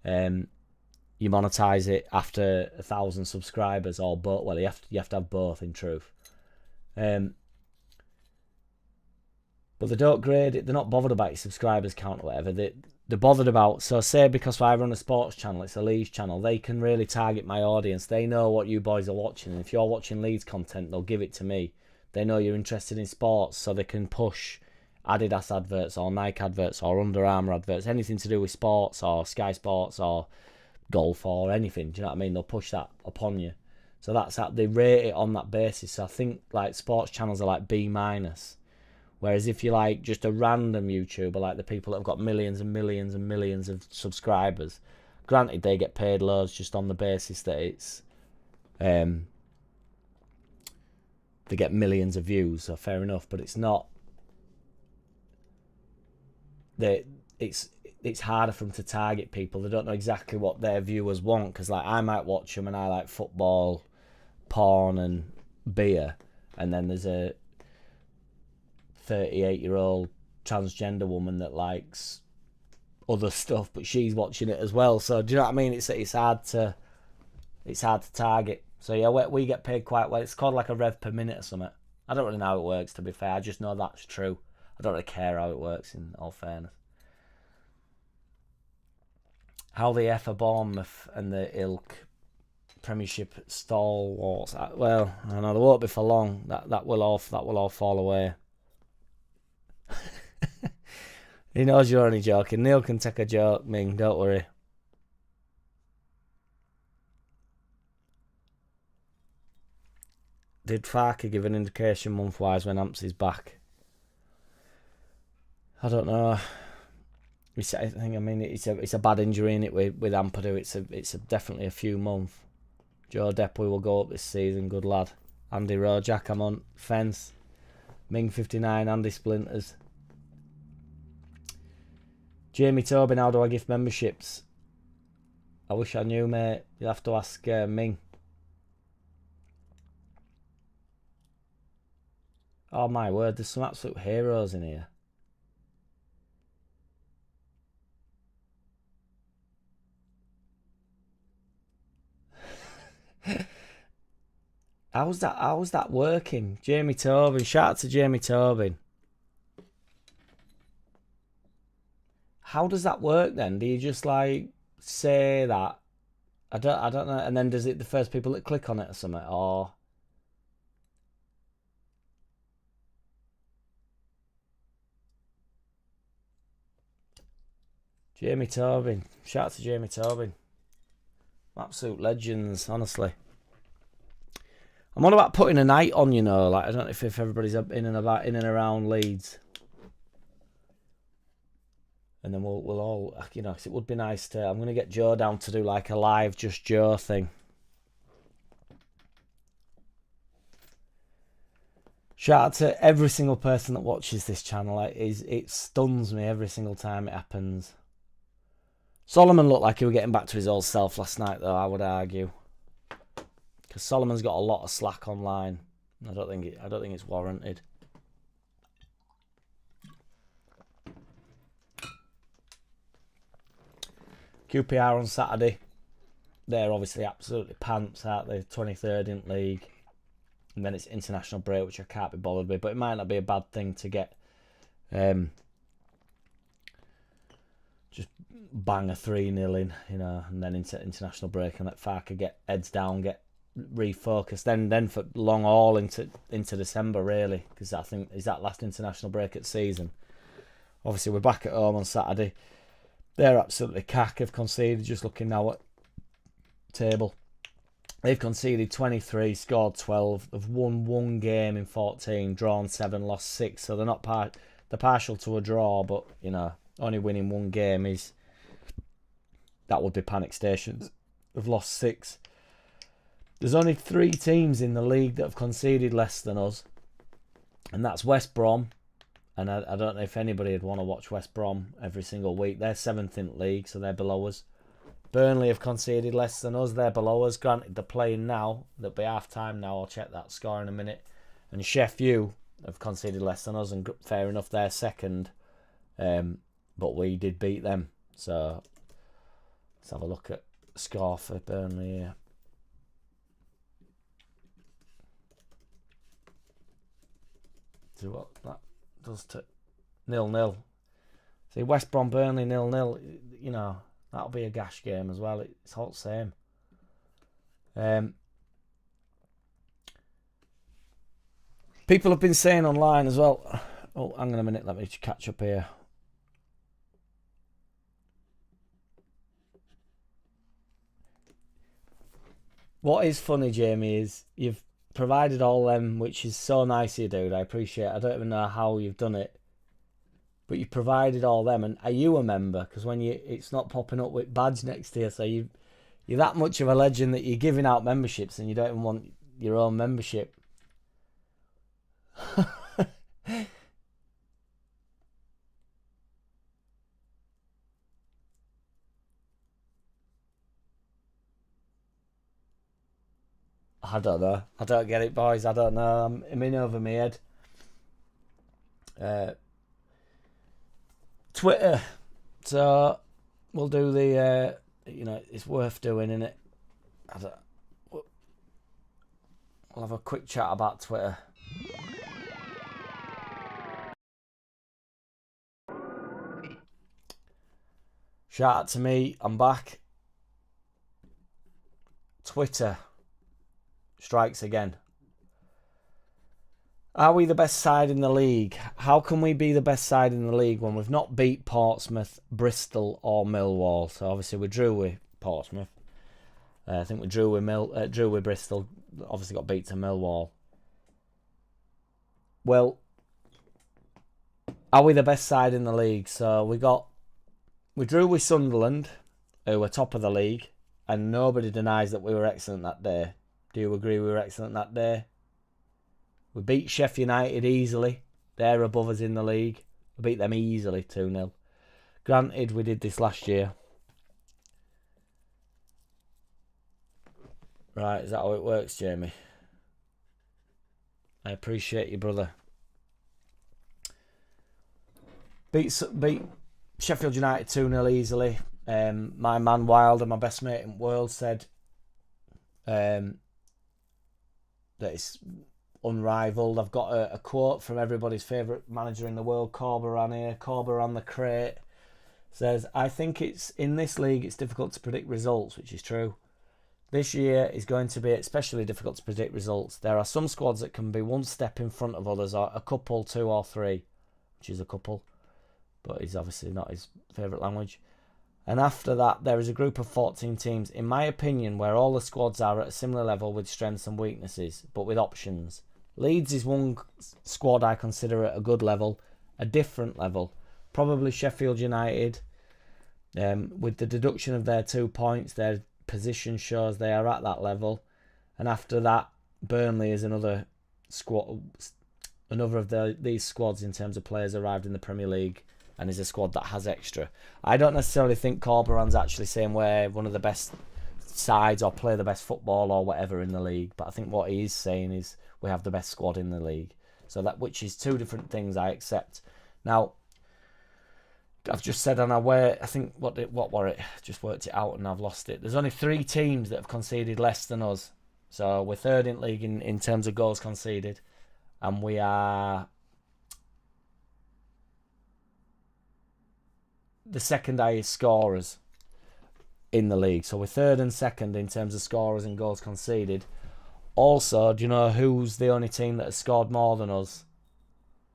you monetize it after 1,000 subscribers, or both. Well, you have to have both in truth. But they don't grade it. They're not bothered about your subscribers count or whatever. They're bothered about, so say because I run a sports channel, it's a Leeds channel, they can really target my audience. They know what you boys are watching, and if you're watching Leeds content, they'll give it to me. They know you're interested in sports, so they can push Adidas adverts or Nike adverts or Under Armour adverts, anything to do with sports or Sky Sports or golf or anything. Do you know what I mean? They'll push that upon you. So that's how they rate it on that basis. So I think like sports channels are like B minus. Whereas if you're like just a random YouTuber, like the people that have got millions and millions and millions of subscribers, granted they get paid loads just on the basis that it's they get millions of views, so fair enough, but it's not it's harder for them to target people. They don't know exactly what their viewers want, because like I might watch them and I like football, porn and beer, and then there's a 38-year-old transgender woman that likes other stuff, but she's watching it as well. So do you know what I mean? It's hard to target. So yeah, we get paid quite well. It's called like a rev per minute or something. I don't really know how it works, to be fair. I just know that's true. I don't really care how it works, in all fairness. How the F are Bournemouth and the ilk Premiership stalwarts. Well, I know they won't be for long. That will all fall away. He knows you're only joking. Neil can take a joke, Ming, don't worry. Did Farker give an indication month-wise when Amps is back? I don't know. It's a bad injury in it with Ampadu. It's definitely a few months. Joe Depuy will go up this season. Good lad. Andy Rowe, Jack Amont, Fence, Ming 59, Andy Splinters. Jamie Tobin, how do I gift memberships? I wish I knew, mate. You'll have to ask Ming. Oh my word, there's some absolute heroes in here. How's that working? Jamie Tobin, shout out to Jamie Tobin. How does that work then? Do you just like say that? I don't know, and then does it the first people that click on it or something, or Jamie Tobin. Shout out to Jamie Tobin. Absolute legends, honestly. I'm on about putting a night on, you know. Like I don't know if everybody's in and around Leeds, and then we'll all, you know, 'cause it would be nice to. I'm gonna get Joe down to do like a live Just Joe thing. Shout out to every single person that watches this channel. It stuns me every single time it happens. Solomon looked like he was getting back to his old self last night, though, I would argue. Because Solomon's got a lot of slack online. I don't think it's warranted. QPR on Saturday. They're obviously absolutely pants, aren't they? 23rd in league. And then it's international break, which I can't be bothered with. But it might not be a bad thing to get just bang a 3-0 in, you know, and then into international break and let Farker get heads down, get refocused. Then for long haul into December, really, because I think is that last international break at season. Obviously, we're back at home on Saturday. They're absolutely cack. Have conceded. Just looking now at table. They've conceded 23, scored 12. They've won 1 game in 14, drawn 7, lost 6. So they're not they're partial to a draw, but you know, only winning 1 game is that would be panic stations. They've lost 6. There's only 3 teams in the league that have conceded less than us, and that's West Brom. And I don't know if anybody would want to watch West Brom every single week. They're 7th in the league, so they're below us. Burnley have conceded less than us. They're below us. Granted, they're playing now. There'll be half time now. I'll check that score in a minute. And Sheffield have conceded less than us, and fair enough, they're second. But we did beat them. So let's have a look at the score for Burnley here. See what that does to 0-0. See, West Brom Burnley 0-0. You know, that'll be a gash game as well. It's all the same. People have been saying online as well. Oh, hang on a minute. Let me catch up here. What is funny, Jamie, is you've provided all them, which is so nice of you, dude. I appreciate it. I don't even know how you've done it. But you provided all them, and are you a member? Because when it's not popping up with badge next to you, so you're that much of a legend that you're giving out memberships and you don't even want your own membership. I don't know. I don't get it, boys. I don't know. I'm in over my head. Twitter. So we'll do the. It's worth doing, isn't it? We'll have a quick chat about Twitter. Shout out to me. I'm back. Twitter strikes again. Are we the best side in the league? How can we be the best side in the league when we've not beat Portsmouth, Bristol or Millwall? So obviously we drew with Portsmouth. I think we drew with Bristol. Obviously got beat to Millwall. Well, are we the best side in the league? So we drew with Sunderland, who were top of the league, and nobody denies that we were excellent that day. Do you agree we were excellent that day? We beat Sheffield United easily. They're above us in the league. We beat them easily 2-0. Granted, we did this last year. Right, is that how it works, Jamie? I appreciate you, brother. Beat Sheffield United 2-0 easily. My man Wilder, my best mate in the world, said that it's unrivaled. I've got a quote from everybody's favourite manager in the world, Corberan here. Corberan the crate says, I think it's in this league it's difficult to predict results, which is true. This year is going to be especially difficult to predict results. There are some squads that can be one step in front of others, or a couple, two or three, which is a couple, but it's obviously not his favourite language. And after that, there is a group of 14 teams, in my opinion, where all the squads are at a similar level with strengths and weaknesses, but with options. Leeds is one squad I consider at a good level, a different level. Probably Sheffield United, with the deduction of their 2 points, their position shows they are at that level. And after that, Burnley is another squad, another of these squads in terms of players arrived in the Premier League, and is a squad that has extra. I don't necessarily think Corberan's actually saying we're one of the best sides or play the best football or whatever in the league, but I think what he is saying is we have the best squad in the league. So that, which is two different things I accept. Now, I've just said on our way, I think, what were it? Just worked it out and I've lost it. There's only 3 teams that have conceded less than us. So we're third in league in terms of goals conceded. And we are the second highest scorers in the league. So we're third and second in terms of scorers and goals conceded. Also, do you know who's the only team that has scored more than us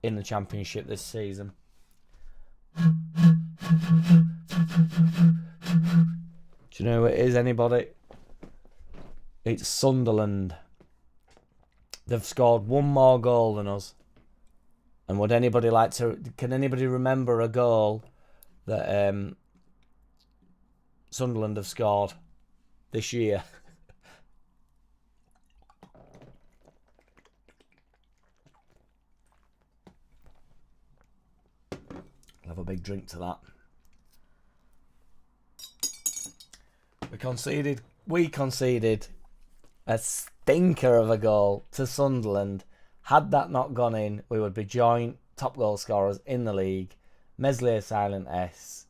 in the Championship this season? Do you know who it is, anybody? It's Sunderland. They've scored 1 more goal than us. And would anybody like to... Can anybody remember a goal that Sunderland have scored this year? I'll have a big drink to that. We conceded a stinker of a goal to Sunderland. Had that not gone in, we would be joint top goal scorers in the league. Meslier silent S,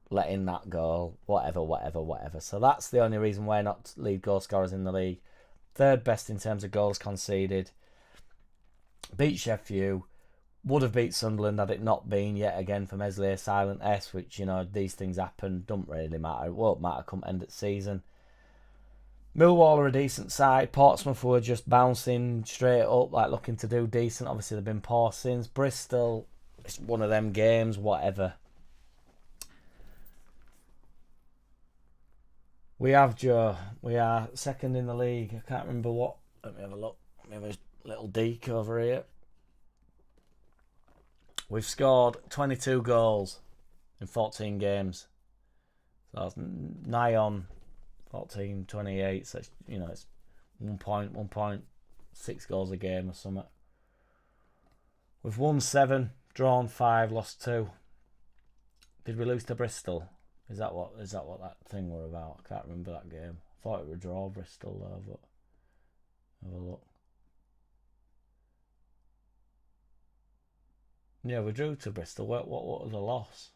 let in that goal, whatever. So that's the only reason we're not lead goal scorers in the league. Third best in terms of goals conceded. Beat Sheffield. Would have beat Sunderland had it not been yet again for Meslier silent S, which, you know, these things happen, don't really matter. It won't matter come end of season. Millwall are a decent side. Portsmouth were just bouncing straight up, like looking to do decent. Obviously they've been poor since. Bristol, it's one of them games, whatever. We are second in the league. I can't remember what. Let me have a look. Let me have a little deek over here. We've scored 22 goals in 14 games. So that's nigh on 14, 28. So, you know, it's 1.6 goals a game or something. We've won 7, drawn 5, lost 2. Did we lose to Bristol? Is that what that thing were about? I can't remember that game. I thought it would draw Bristol though, but have a look. Yeah, we drew to Bristol. What was the loss?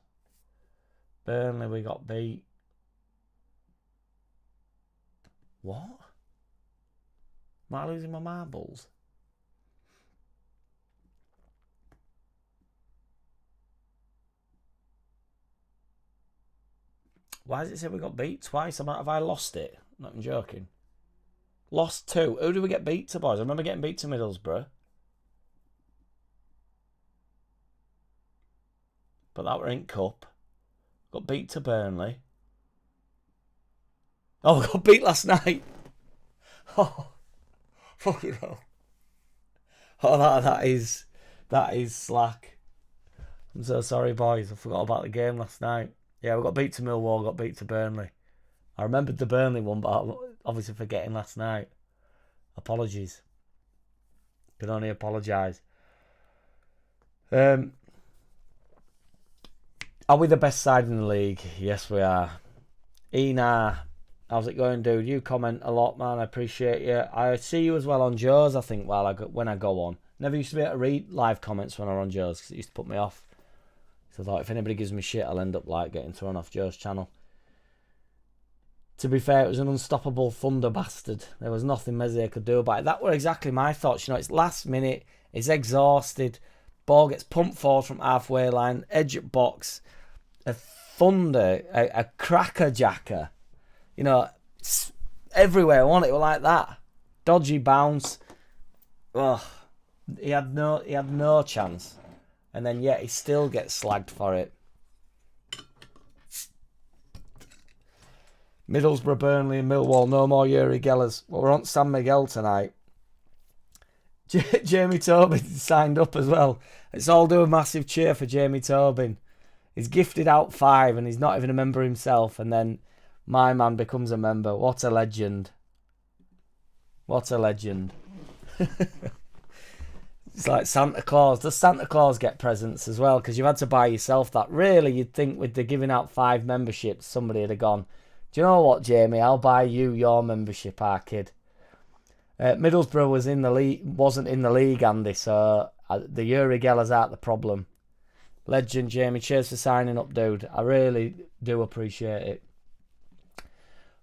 Burnley, we got beat. What? Am I losing my marbles? Why does it say we got beat twice? Have I lost it? I'm not even joking. Lost 2. Who did we get beat to, boys? I remember getting beat to Middlesbrough. But that were in Cup. Got beat to Burnley. Oh, we got beat last night. Oh, fucking hell. Oh, that is slack. I'm so sorry, boys. I forgot about the game last night. Yeah, we got beat to Millwall, got beat to Burnley. I remembered the Burnley one, but I'm obviously forgetting last night. Apologies. Can only apologise. Are we the best side in the league? Yes, we are. Ena, how's it going, dude? You comment a lot, man. I appreciate you. I see you as well on Joe's, I think, when I go on. Never used to be able to read live comments when I was on Joe's because it used to put me off. So I thought if anybody gives me shit, I'll end up like getting thrown off Joe's channel. To be fair, it was an unstoppable thunder bastard. There was nothing Meslier could do about it. That were exactly my thoughts. You know, it's last minute. It's exhausted. Ball gets pumped forward from halfway line. Edge at box. A thunder. A cracker jacker. You know, everywhere I want it. Were like that. Dodgy bounce. Ugh. He had no chance. And then yet he still gets slagged for it. Middlesbrough, Burnley and Millwall, no more Yuri Gellers. Well, we're on San Miguel tonight. Jamie Tobin signed up as well. Let's all do a massive cheer for Jamie Tobin. He's gifted out 5 and he's not even a member himself. And then my man becomes a member. What a legend. What a legend. It's like Santa Claus. Does Santa Claus get presents as well? Because you had to buy yourself that. Really, you'd think with the giving out 5 memberships, somebody would have gone, do you know what, Jamie? I'll buy you your membership, our kid. Middlesbrough wasn't in the league, Andy, so the Yuri Geller's out the problem. Legend, Jamie. Cheers for signing up, dude. I really do appreciate it.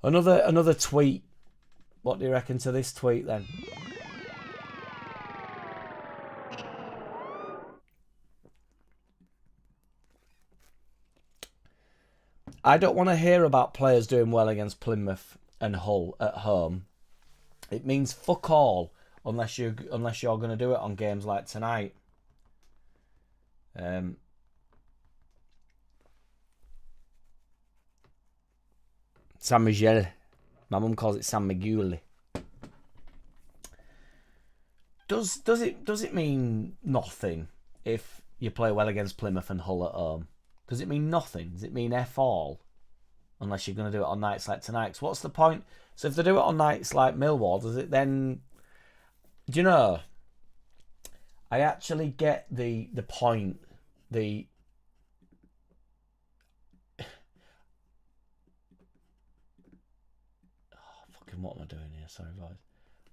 Another tweet. What do you reckon to this tweet then? I don't want to hear about players doing well against Plymouth and Hull at home. It means fuck all unless you're going to do it on games like tonight. San Miguel. My mum calls it San Miguel. Does it mean nothing if you play well against Plymouth and Hull at home? Does it mean nothing? Does it mean F all? Unless you're going to do it on nights like tonight. So what's the point? So if they do it on nights like Millwall, does it then... Do you know? I actually get the point. thinking, what am I doing here? Sorry, boys.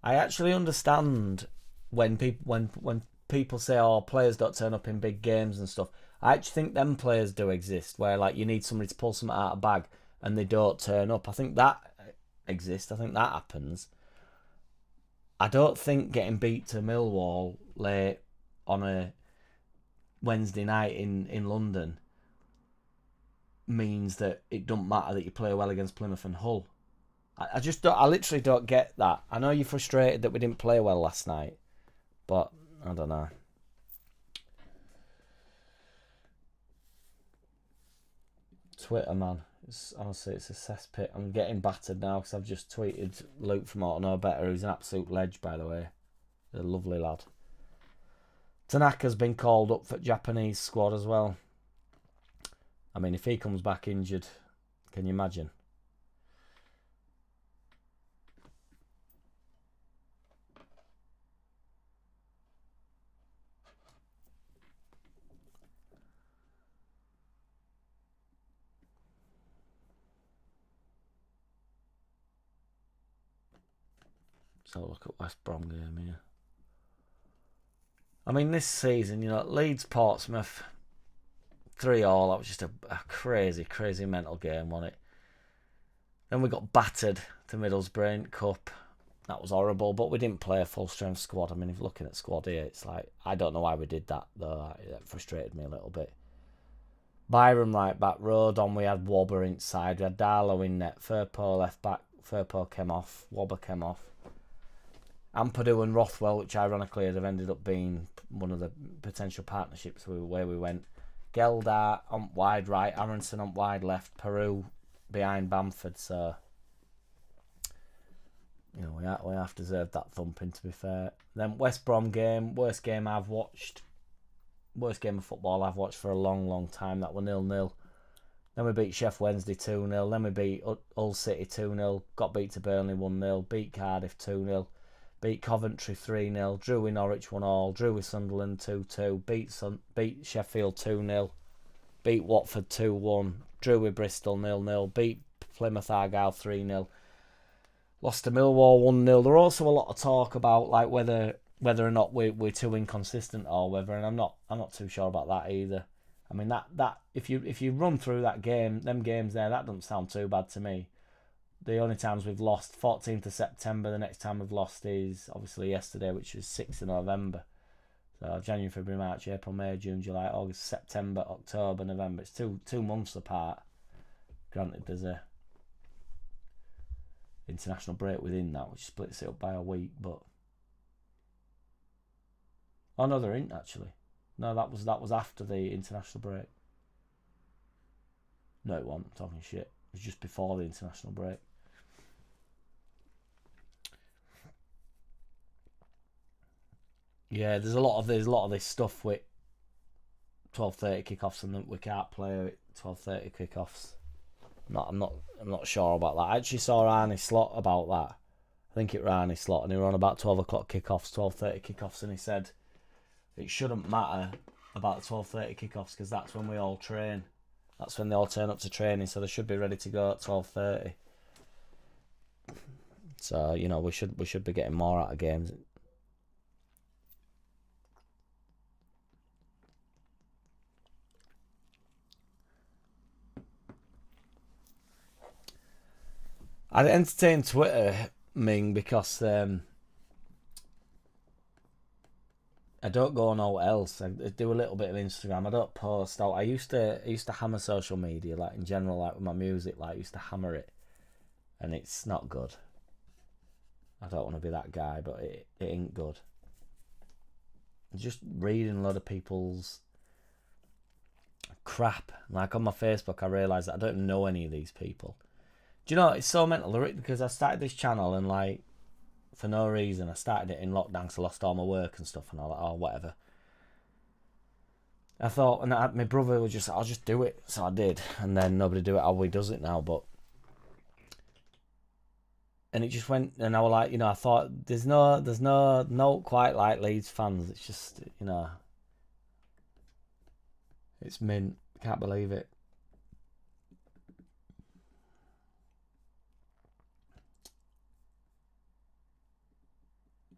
I actually understand when people say, "Oh, players don't turn up in big games and stuff." I actually think them players do exist, where like you need somebody to pull something out of a bag and they don't turn up. I think that exists. I think that happens. I don't think getting beat to Millwall late on a Wednesday night in London means that it don't matter that you play well against Plymouth and Hull. I just don't. I literally don't get that. I know you're frustrated that we didn't play well last night, but I don't know. Twitter, man. Honestly, it's a cesspit. I'm getting battered now because I've just tweeted Luke from Ought to Know Better, who's an absolute ledge, by the way. He's a lovely lad. Tanaka's been called up for Japanese squad as well. I mean, if he comes back injured, can you imagine? So look at West Brom game here. I mean, this season, Leeds Portsmouth 3-3. That was just a crazy, crazy mental game, wasn't it? Then we got battered to Middlesbrough in Cup. That was horrible, but we didn't play a full strength squad. I mean, if you're looking at squad here, it's like, I don't know why we did that, though. That frustrated me a little bit. Byron right back, Rodon, we had Wobber inside, we had Darlow in net, Firpo left back, Firpo came off, Wobber came off. Ampadu and Rothwell, which ironically have ended up being one of the potential partnerships where we went. Geldar on wide right, Aronson on wide left, Peru behind Bamford, so we have deserved that thumping, to be fair. Then West Brom game, worst game of football I've watched for a long, long time. That were 0-0. Then we beat Sheff Wednesday 2-0. Then we beat Hull City 2-0. Got beat to Burnley 1-0. Beat Cardiff 2-0. Beat Coventry 3-0. Drew with Norwich 1-1. Drew with Sunderland 2-2. Beat Sheffield 2-0. Beat Watford 2-1. Drew with Bristol 0-0. Beat Plymouth Argyle 3-0. Lost to Millwall 1-0. There was also a lot of talk about like whether or not we're too inconsistent or whether, and I'm not too sure about that either. I mean that if you run through that game, them games there, that doesn't sound too bad to me. The only times we've lost, 14th of September. The next time we've lost is obviously yesterday, which was 6th of November. So January, February, March, April, May, June, July, August, September, October, November. It's two months apart. Granted, there's a international break within that, which splits it up by a week, but oh no, there ain't actually. No, that was after the international break. No, it wasn't. I'm talking shit. It was just before the international break. Yeah, there's a lot of this stuff with 12:30 kickoffs and that we can't play at 12:30 kickoffs. I'm not sure about that. I actually saw Arnie Slot about that. I think it was Arnie Slot, and he were on about 12 o'clock kickoffs, 12:30 kickoffs, and he said it shouldn't matter about the 12:30 kickoffs because that's when we all train. That's when they all turn up to training, so they should be ready to go at 12:30. So we should be getting more out of games. I entertain Twitter, Ming, because I don't go on all else. I do a little bit of Instagram. I don't post out. I used to hammer social media, like in general, like with my music, like I used to hammer it, and it's not good. I don't want to be that guy, but it ain't good. Just reading a lot of people's crap. Like on my Facebook, I realised that I don't know any of these people. Do you know, it's so mental because I started this channel and like for no reason I started it in lockdown because I lost all my work and stuff and all that, or whatever. I thought, and my brother was just, I'll just do it, so I did, and then nobody do it how he does it now, but and it just went, and I was like, I thought there's no quite like Leeds fans. It's just, it's mint. Can't believe it.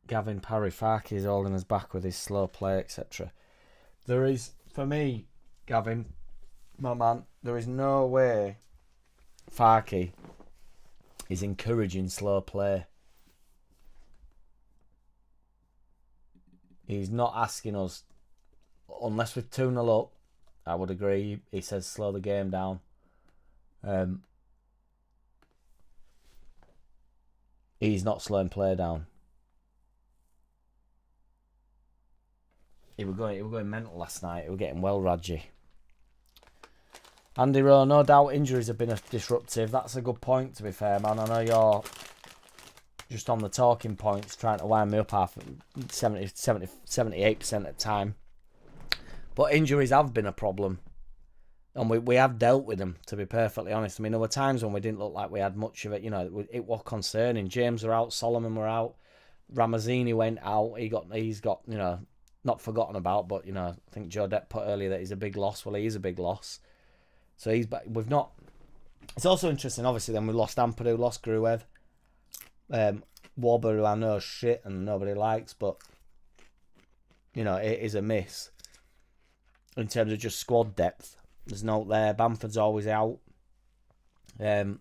Gavin Parry, Farke is holding us back with his slow play, etc. There is, for me, Gavin, my man, there is no way Farke is encouraging slow play. He's not asking us, unless we're 2-0 up, I would agree. He says slow the game down. He's not slowing play down. He were going mental last night. He were getting well radgy. Andy Rowe, no doubt injuries have been disruptive. That's a good point, to be fair, man. I know you're just on the talking points, trying to wind me up half 78% of the time. But injuries have been a problem. And we have dealt with them, to be perfectly honest. I mean, there were times when we didn't look like we had much of it. You know, it was concerning. James were out, Solomon were out, Ramazzini went out. He's got, you know, not forgotten about, but, you know, I think Joe Depp put earlier that he's a big loss. Well, he is a big loss. So we've not. It's also interesting, obviously, then we lost Ampadu, lost Gruev. Warber, who I know is shit and nobody likes, but, you know, it is a miss. In terms of just squad depth. There's no there. Bamford's always out. And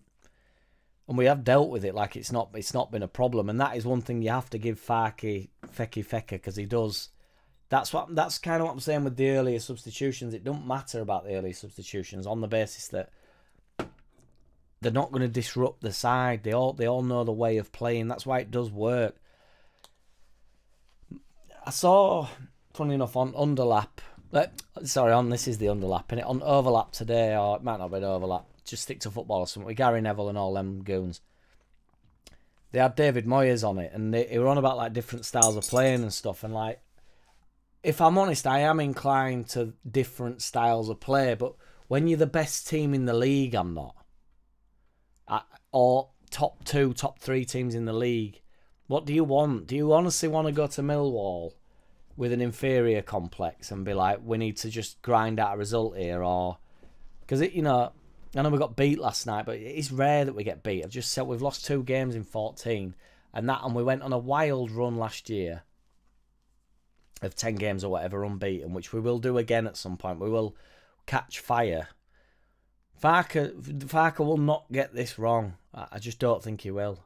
we have dealt with it like it's not been a problem. And that is one thing you have to give Farke Feke, because he does. That's kind of what I'm saying with the earlier substitutions. It don't matter about the earlier substitutions on the basis that they're not going to disrupt the side. They all know the way of playing. That's why it does work. I saw, funny enough, on Underlap. This is the Underlap, innit? On Overlap today, or it might not be an Overlap, just Stick to Football or something, with Gary Neville and all them goons. They had David Moyes on it, and they were on about like different styles of playing and stuff, and like, if I'm honest, I am inclined to different styles of play, but when you're the best team in the league, I'm not. Or top 2, top 3 teams in the league, what do you want? Do you honestly want to go to Millwall with an inferior complex and be like, we need to just grind out a result here? Or because I know we got beat last night, but it's rare that we get beat. I've just said we've lost 2 games in 14, and we went on a wild run last year of 10 games or whatever unbeaten, which we will do again at some point. We will catch fire. Farke will not get this wrong. I just don't think he will.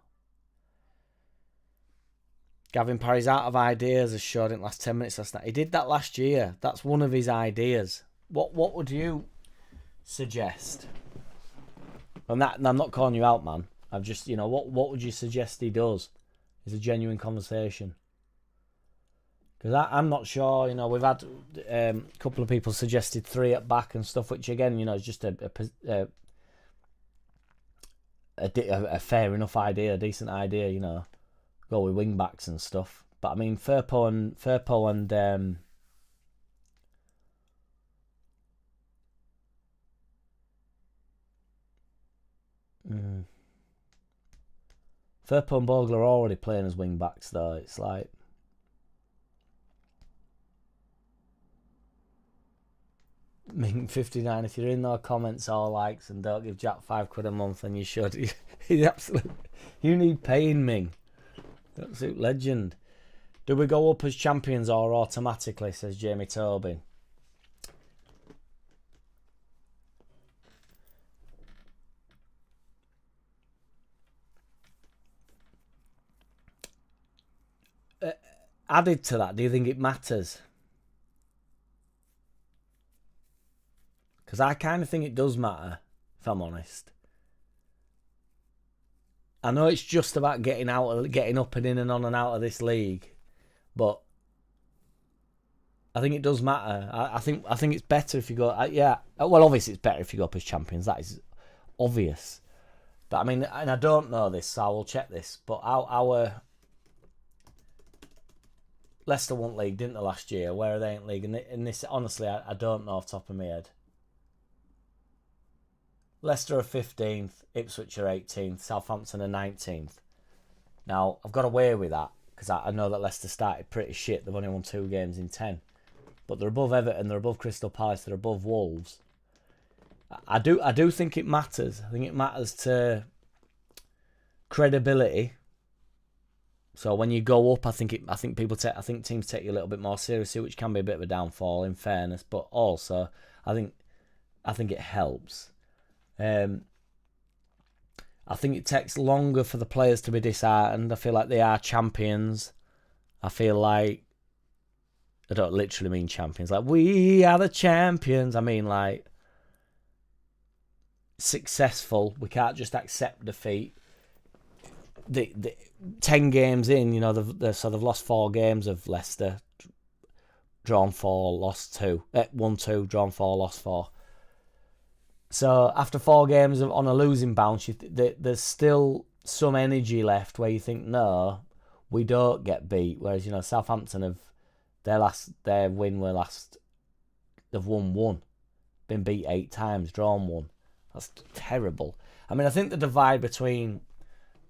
Gavin Parry's out of ideas, as showed in the last 10 minutes last night. He did that last year. That's one of his ideas. What would you suggest? And I'm not calling you out, man. I've just, what would you suggest he does? It's a genuine conversation. Because I'm not sure, we've had a couple of people suggested 3 at back and stuff, which again, is just a fair enough idea, a decent idea, go with wing backs and stuff. But I mean, Firpo and Firpo and Bogle are already playing as wing backs, though. It's like, Ming 59. If you're in there, comments or likes and don't give Jack £5 a month, then you should. He's absolutely. You need paying, Ming. Absolute legend. Do we go up as champions or automatically, says Jamie Tobin. Added to that, do you think it matters? Because I kind of think it does matter, if I'm honest. I know it's just about getting up and in and on and out of this league, but I think it does matter. I think it's better if you go. Well, obviously it's better if you go up as champions. That is obvious. But I mean, and I don't know this, so I will check this. But our Leicester won league, didn't they, last year? Where are they in league? And this, honestly, I don't know off the top of my head. Leicester are 15th, Ipswich are 18th, Southampton are 19th. Now, I've got away with that because I know that Leicester started pretty shit. They've only won 2 games in 10. But they're above Everton, they're above Crystal Palace, they're above Wolves. I do think it matters. I think it matters to credibility. So when you go up, I think teams take you a little bit more seriously, which can be a bit of a downfall in fairness. But also, I think it helps. I think it takes longer for the players to be disheartened. I feel like they are champions. I feel like, I don't literally mean champions. Like, we are the champions. I mean, like, successful. We can't just accept defeat. The 10 games in, they've lost 4 games of Leicester. Drawn 4, lost 2. 1-2, drawn 4, lost 4. So after 4 games on a losing bounce, there's still some energy left where you think, no, we don't get beat. Whereas, Southampton they've won 1, been beat 8 times, drawn 1. That's terrible. I mean, I think the divide between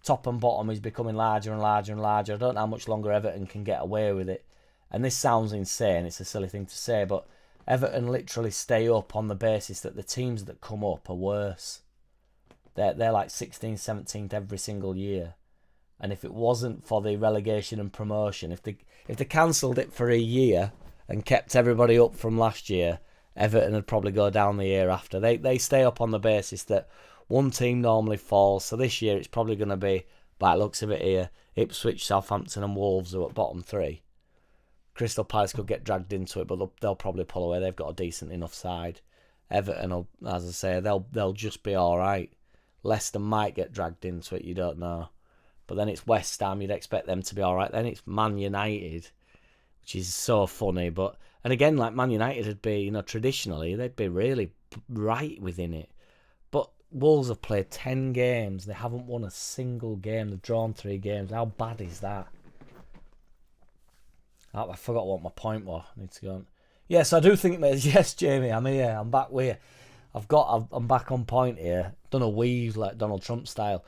top and bottom is becoming larger and larger and larger. I don't know how much longer Everton can get away with it. And this sounds insane. It's a silly thing to say, but Everton literally stay up on the basis that the teams that come up are worse. They're like 16th, 17th every single year. And if it wasn't for the relegation and promotion, if they cancelled it for a year and kept everybody up from last year, Everton would probably go down the year after. They stay up on the basis that one team normally falls. So this year it's probably going to be, by the looks of it here, Ipswich, Southampton and Wolves are at bottom 3. Crystal Palace could get dragged into it, but they'll probably pull away. They've got a decent enough side. Everton, will, as I say, they'll just be all right. Leicester might get dragged into it, you don't know. But then it's West Ham, you'd expect them to be all right. Then it's Man United, which is so funny. And again, like Man United would be, traditionally, they'd be really right within it. But Wolves have played 10 games. They haven't won a single game. They've drawn 3 games. How bad is that? I forgot what my point was. I need to go on. Yes, I do think it matters. Yes, Jamie, I'm here. I'm back with you. I'm back on point here. Done a weave like Donald Trump style.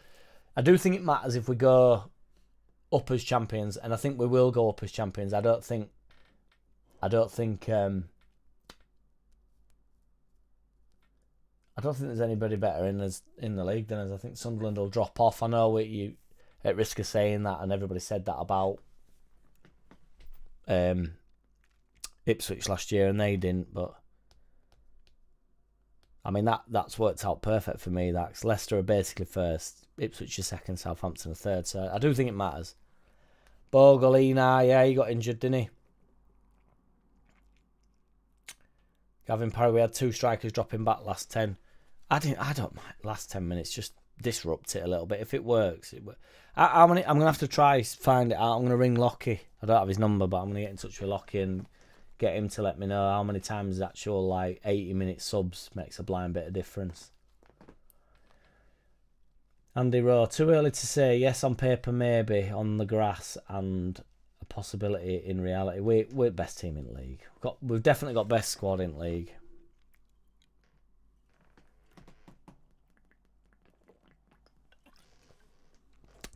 I do think it matters if we go up as champions, and I think we will go up as champions. I don't think there's anybody better in the league than us. I think Sunderland will drop off. I know you at risk of saying that, and everybody said that about Ipswich last year, and they didn't. But I mean that's worked out perfect for me. That's Leicester are basically first, Ipswich is second, Southampton are third. So I do think it matters. Boglina, yeah, he got injured, didn't he? Gavin Parry, we had 2 strikers dropping back last 10. I don't mind last 10 minutes. Just disrupt it a little bit. If it works, I'm gonna have to try find it out. I'm gonna ring Lockie. I don't have his number, but I'm gonna get in touch with Lockie and get him to let me know how many times actual 80-minute subs makes a blind bit of difference. Andy Rowe, too early to say. Yes, on paper maybe, on the grass, and a possibility in reality. We're best team in league. We've definitely got best squad in league.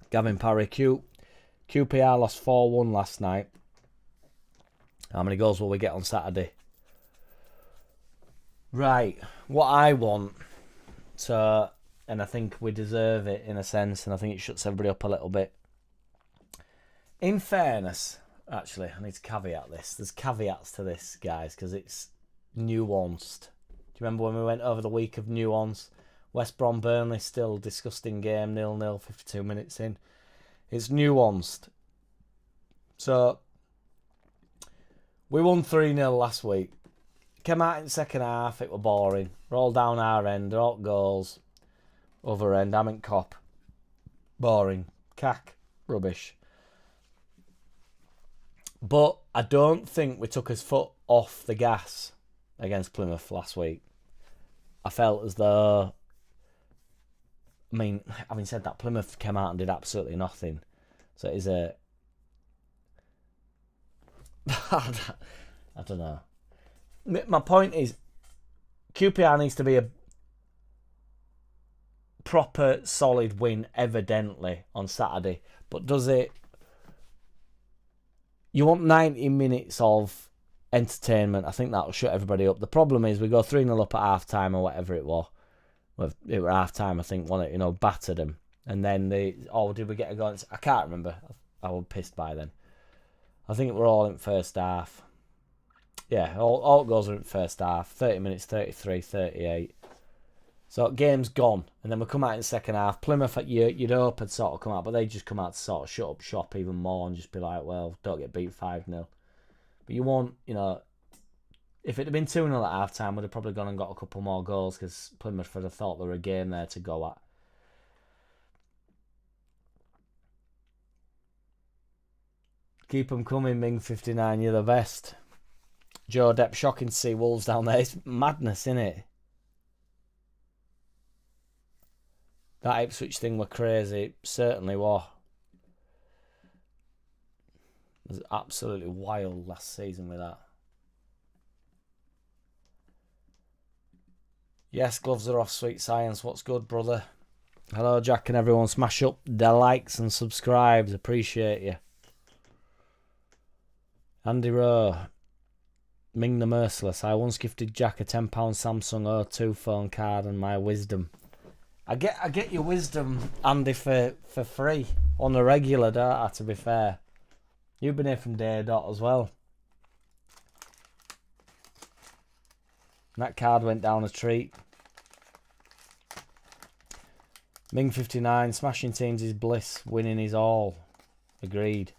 Gavin Parry, QPR lost 4-1 last night. How many goals will we get on Saturday? Right, what I want, and I think we deserve it in a sense, and I think it shuts everybody up a little bit. In fairness, actually, I need to caveat this. There's caveats to this, guys, because it's nuanced. Do you remember when we went over the week of nuance? West Brom Burnley, still disgusting game, 0-0, 52 minutes in. It's nuanced. So, we won 3-0 last week. Came out in the second half, it were boring. Rolled down our end, all goals. Other end, Ament Cop. Boring. Cack. Rubbish. But I don't think we took his foot off the gas against Plymouth last week. I felt as though, I mean, having said that, Plymouth came out and did absolutely nothing. So it is a, I don't know. My point is, QPR needs to be a proper, solid win, evidently, on Saturday. But does it... You want 90 minutes of entertainment. I think that'll shut everybody up. The problem is we go 3-0 up at half-time or whatever it was. Well, it was half-time, I think, wasn't it? Battered them. And then did we get a goal? I can't remember. I was pissed by then. I think we're all in first half. Yeah, all goals are in first half. 30 minutes, 33, 38. So game's gone, and then we come out in the second half. Plymouth, you'd hope had sort of come out, but they just come out to sort of shut up shop even more and just be like, well, don't get beat 5-0. But you want, if it had been 2-0 at half time, we'd have probably gone and got a couple more goals because Plymouth would have thought there were a game there to go at. Keep them coming, Ming59, you're the best. Joe Depp, shocking to see Wolves down there. It's madness, isn't it? That Ipswich thing were crazy. It certainly was. It was absolutely wild last season with that. Yes, gloves are off, sweet science. What's good, brother? Hello, Jack and everyone. Smash up the likes and subscribes. Appreciate you. Andy Rowe. Ming the Merciless. I once gifted Jack a £10 Samsung O2 phone card and my wisdom. I get your wisdom, Andy, for free on the regular, don't I, to be fair. You've been here from day dot as well. And that card went down a treat. Ming59, smashing teams is bliss, winning is all. Agreed.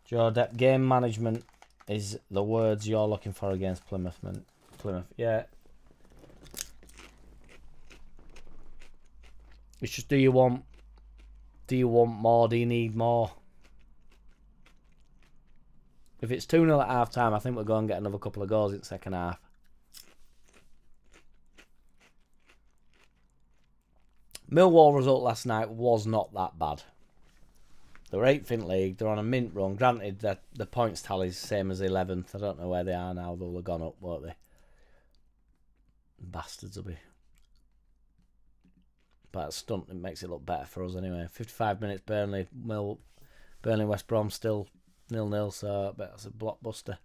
Joe Depp, game management is the words you're looking for against Plymouth, man. Plymouth, yeah. It's just, do you want more? Do you need more? If it's 2-0 at half time, I think we'll go and get another couple of goals in the second half. Millwall result last night was not that bad. They're 8th in league. They're on a mint run. Granted, that the points tally's same as 11th. I don't know where they are now. They'll have gone up, won't they? Bastards will be. But stunt, it makes it look better for us anyway. 55 minutes, Burnley West Brom still 0-0, so I bet that's a blockbuster.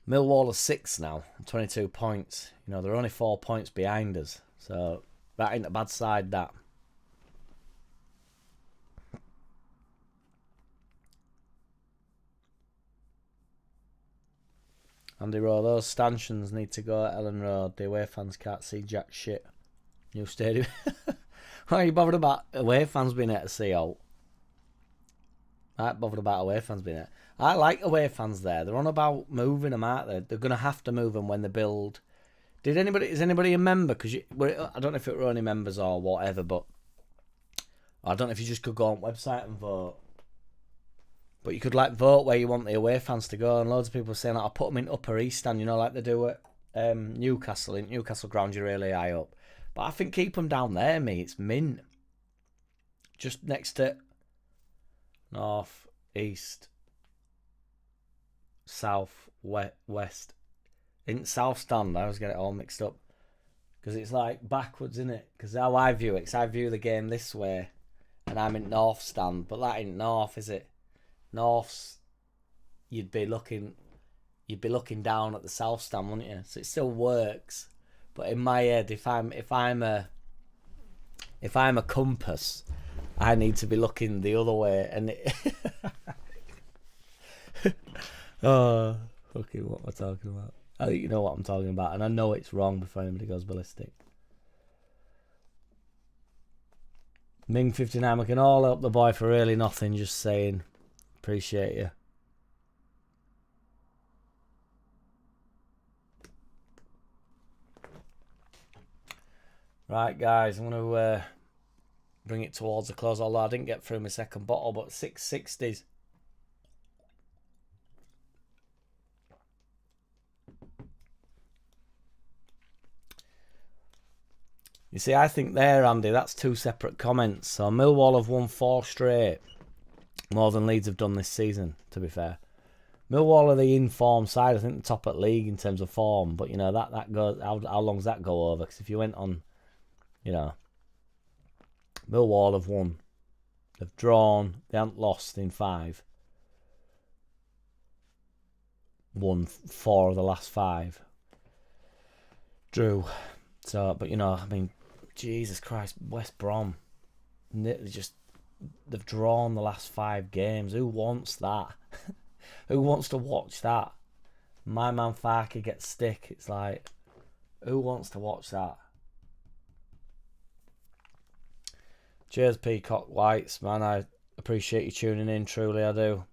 Millwall are 6th now, 22 points. They're only 4 points behind us, so that ain't a bad side, that. Andy Rowe, those stanchions need to go at Ellen Road. The away fans can't see jack shit. New stadium. Why are you bothered about away fans being able to see out? I ain't bothered about away fans being there. I like away fans there. They're on about moving them, aren't they? They're going to have to move them when they build. Is anybody a member? Because I don't know if it were only members or whatever, but I don't know if you just could go on website and vote. But you could vote where you want the away fans to go, and loads of people are saying I'll put them in Upper East Stand, like they do at Newcastle. In Newcastle ground, you're really high up. But I think keep them down there, mate. It's mint. Just next to North, East, South, West. In South Stand, I always get it all mixed up. Because it's backwards, isn't it? Because how I view it, I view the game this way, and I'm in North Stand. But that ain't North, is it? North's, you'd be looking down at the South Stand, wouldn't you? So it still works, but in my head, if I'm a compass, I need to be looking the other way, and oh, fucking what am I talking about? I think you know what I'm talking about, and I know it's wrong before anybody goes ballistic. Ming59, we can all help the boy for really nothing. Just saying. Appreciate you. Right, guys, I'm going to bring it towards a close, although I didn't get through my second bottle, but 660s. You see, I think there, Andy, that's 2 separate comments. So Millwall have won 4 straight. More than Leeds have done this season, to be fair. Millwall are the in-form side. I think the top at league in terms of form. But, that goes... How long does that go over? Because if you went on, Millwall have won. They've drawn. They haven't lost in 5. Won 4 of the last 5. Drew. So, but, Jesus Christ, West Brom. They just they've drawn the last 5 games. Who wants that? Who wants to watch that? My man Farky gets stick. It's like, who wants to watch that? Cheers, Peacock Whites, man. I appreciate you tuning in. Truly, I do.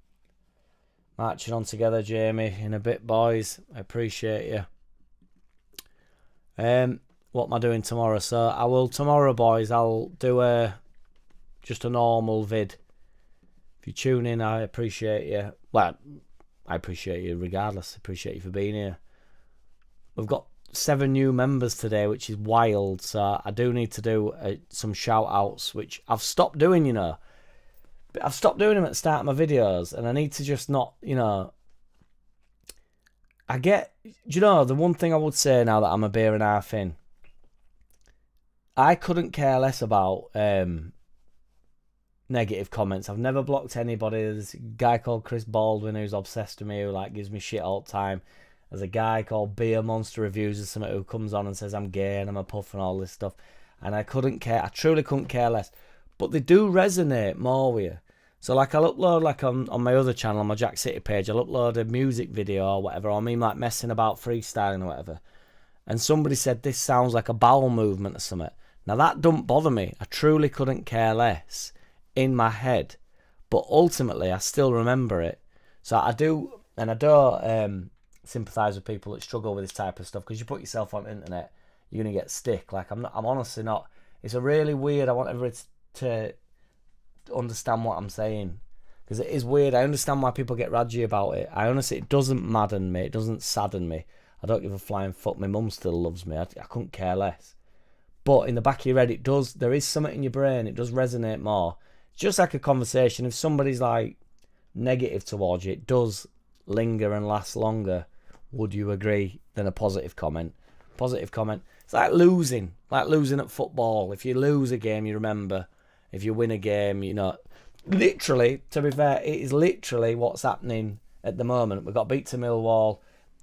Marching on together, Jamie. In a bit, boys. I appreciate you. What am I doing tomorrow? So I will tomorrow, boys. I'll do just a normal vid. If you tune in, I appreciate you. Well, I appreciate you regardless. I appreciate you for being here. We've got 7 new members today, which is wild. So I do need to do some shout outs, which I've stopped doing, you know. I've stopped doing them at the start of my videos, and I need to just not, you know. Do you know, the one thing I would say now that I'm a beer and a half in, I couldn't care less about negative comments. I've never blocked anybody. There's a guy called Chris Baldwin who's obsessed with me, who like gives me shit all the time. There's a guy called Beer Monster Reviews or something who comes on and says I'm gay and I'm a puff and all this stuff. And I couldn't care. I truly couldn't care less. But they do resonate more with you. So like I'll upload like on my other channel, on my JackCity page, I'll upload a music video or whatever, or me like messing about freestyling or whatever. And somebody said this sounds like a bowel movement or something. Now that don't bother me. I truly couldn't care less in my head. But ultimately I still remember it. So I do, and I don't sympathise with people that struggle with this type of stuff, because you put yourself on the internet, you're gonna get stick. Like I'm honestly not. It's a really weird. I want everybody to understand what I'm saying, because it is weird. I understand why people get raggy about it. I honestly, it doesn't madden me. It doesn't sadden me. I don't give a flying fuck. My mum still loves me. I couldn't care less. But in the back of your head, it does. There is something in your brain. It does resonate more. It's just like a conversation. If somebody's like negative towards you, it does linger and last longer. Would you agree? Than a positive comment. Positive comment. It's like losing at football. If you lose a game, you remember. If you win a game, you know. Literally, to be fair, it is literally what's happening at the moment. We've got beat to Millwall.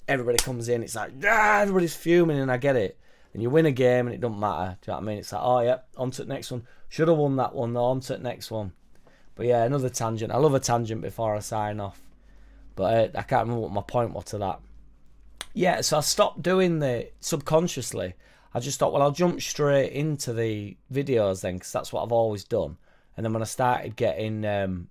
Everybody comes in. It's like, everybody's fuming, and I get it. And you win a game, and it doesn't matter. Do you know what I mean? It's like, oh, yeah, on to the next one. Should have won that one, though. On to the next one. But yeah, another tangent. I love a tangent before I sign off. But I can't remember what my point was to that. Yeah, so I stopped doing the subconsciously. I just thought, well, I'll jump straight into the videos then, because that's what I've always done. And then when I started getting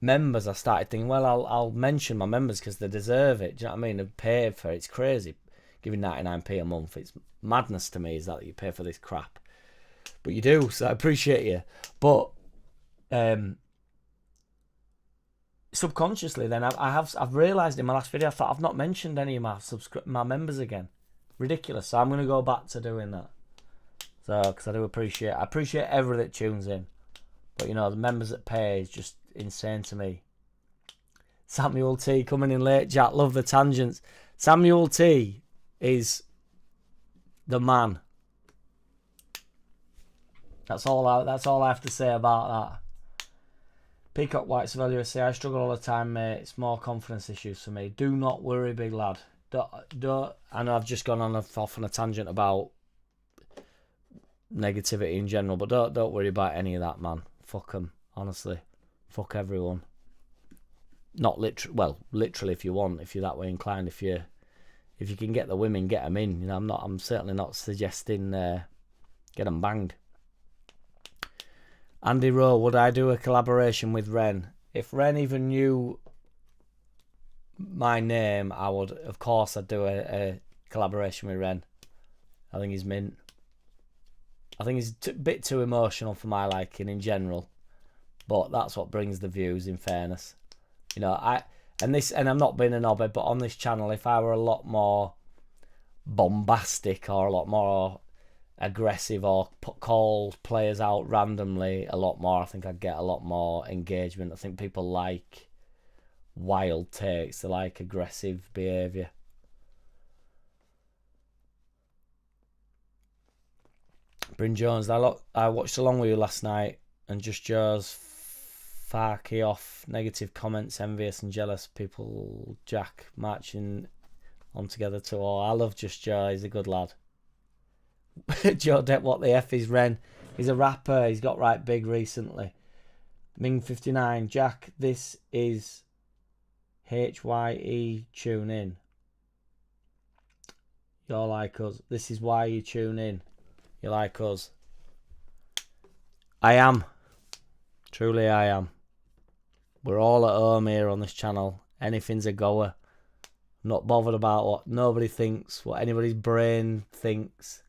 members, I started thinking, well, I'll mention my members because they deserve it. Do you know what I mean? They've paid for it. It's crazy. Giving 99p a month. It's madness to me, is that you pay for this crap. But you do, so I appreciate you. But subconsciously then, I've realised in my last video, I thought I've not mentioned any of my members again. Ridiculous. So I'm going to go back to doing that. So, because I appreciate everyone that tunes in. But, you know, the members that pay is just insane to me. Samuel T coming in late, Jack. Love the tangents. Samuel T is the man. That's all I have to say about that. Peacock White's value say, I struggle all the time, mate. It's more confidence issues for me. Do not worry, big lad. Don't. I know I've just gone off on a tangent about negativity in general, but don't worry about any of that, man. Fuck them, honestly. Fuck everyone. Not literally if you want, if you're that way inclined, if you can get the women, get them in. You know, I'm certainly not suggesting get them banged. Andy Rowe, would I do a collaboration with Ren? If Ren even knew my name, I would, of course, I'd do a collaboration with Ren. I think he's mint. I think he's a bit too emotional for my liking in general, but that's what brings the views. In fairness, you know, and I'm not being a knobhead, but on this channel, if I were a lot more bombastic or a lot more aggressive or called players out randomly a lot more, I think I'd get a lot more engagement. I think people like wild takes. They like aggressive behaviour. Bryn Jones, I watched along with you last night, and Just Joe's Farky off negative comments, envious and jealous people. Jack marching on together too. I love Just Joe. He's a good lad. Joe Depp, what the F is Ren? He's a rapper. He's got right big recently. Ming59, Jack, this is HYE, tune in. You're like us. This is why you tune in. You're like us. I am. Truly I am. We're all at home here on this channel. Anything's a goer. Not bothered about what nobody thinks, what anybody's brain thinks.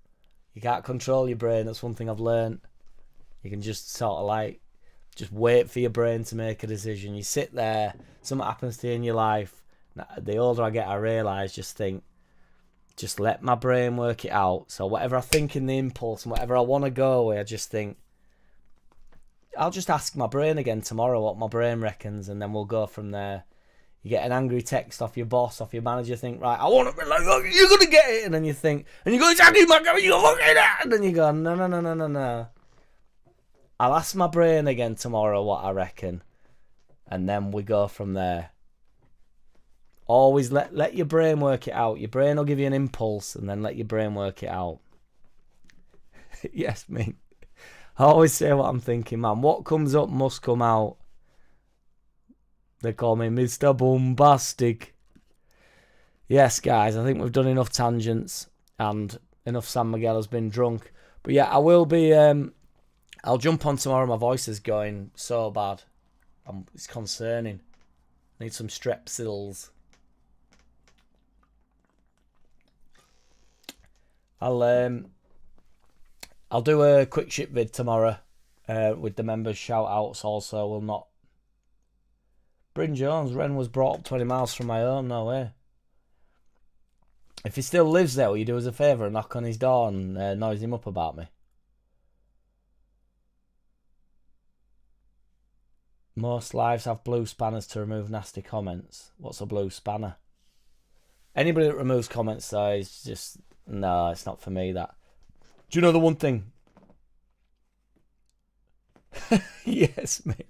You can't control your brain. That's one thing I've learned. You can just sort of like, just wait for your brain to make a decision. You sit there, something happens to you in your life. The older I get, I realise, just let my brain work it out. So whatever I think in the impulse and whatever I want to go with, I just think, I'll just ask my brain again tomorrow what my brain reckons, and then we'll go from there. You get an angry text off your boss, off your manager, think, right, I want to be like, oh, you're going to get it. And then you think, and you go, Jackie, man, you look at that. And then you go, no. I'll ask my brain again tomorrow what I reckon. And then we go from there. Always let your brain work it out. Your brain will give you an impulse, and then let your brain work it out. Yes, me. I always say what I'm thinking, man. What comes up must come out. They call me Mr. Bombastic. Yes, guys, I think we've done enough tangents, and enough San Miguel has been drunk. But yeah, I will be... I'll jump on tomorrow. My voice is going so bad. It's concerning. I need some strepsils. I'll do a quick ship vid tomorrow with the members shout outs also. Will not. Bryn Jones, Ren was brought up 20 miles from my home. No way. If he still lives there, will you do us a favour and knock on his door and noise him up about me? Most lives have blue spanners to remove nasty comments. What's a blue spanner? Anybody that removes comments though is just... No, it's not for me, that. Do you know the one thing? Yes, mate.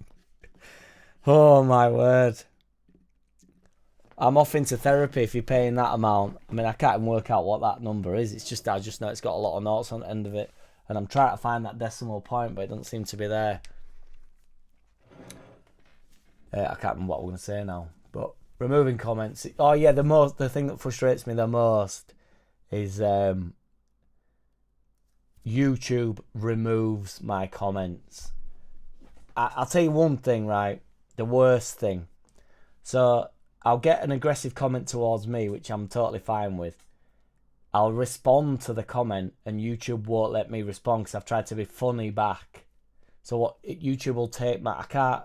Oh, my word. I'm off into therapy if you're paying that amount. I mean, I can't even work out what that number is. It's just, I just know it's got a lot of notes on the end of it. And I'm trying to find that decimal point, but it doesn't seem to be there. I can't remember what I'm going to say now. But removing comments. Oh, yeah, the thing that frustrates me the most is YouTube removes my comments. I'll tell you one thing, right? The worst thing. So I'll get an aggressive comment towards me, which I'm totally fine with. I'll respond to the comment, and YouTube won't let me respond because I've tried to be funny back. So what YouTube will take my...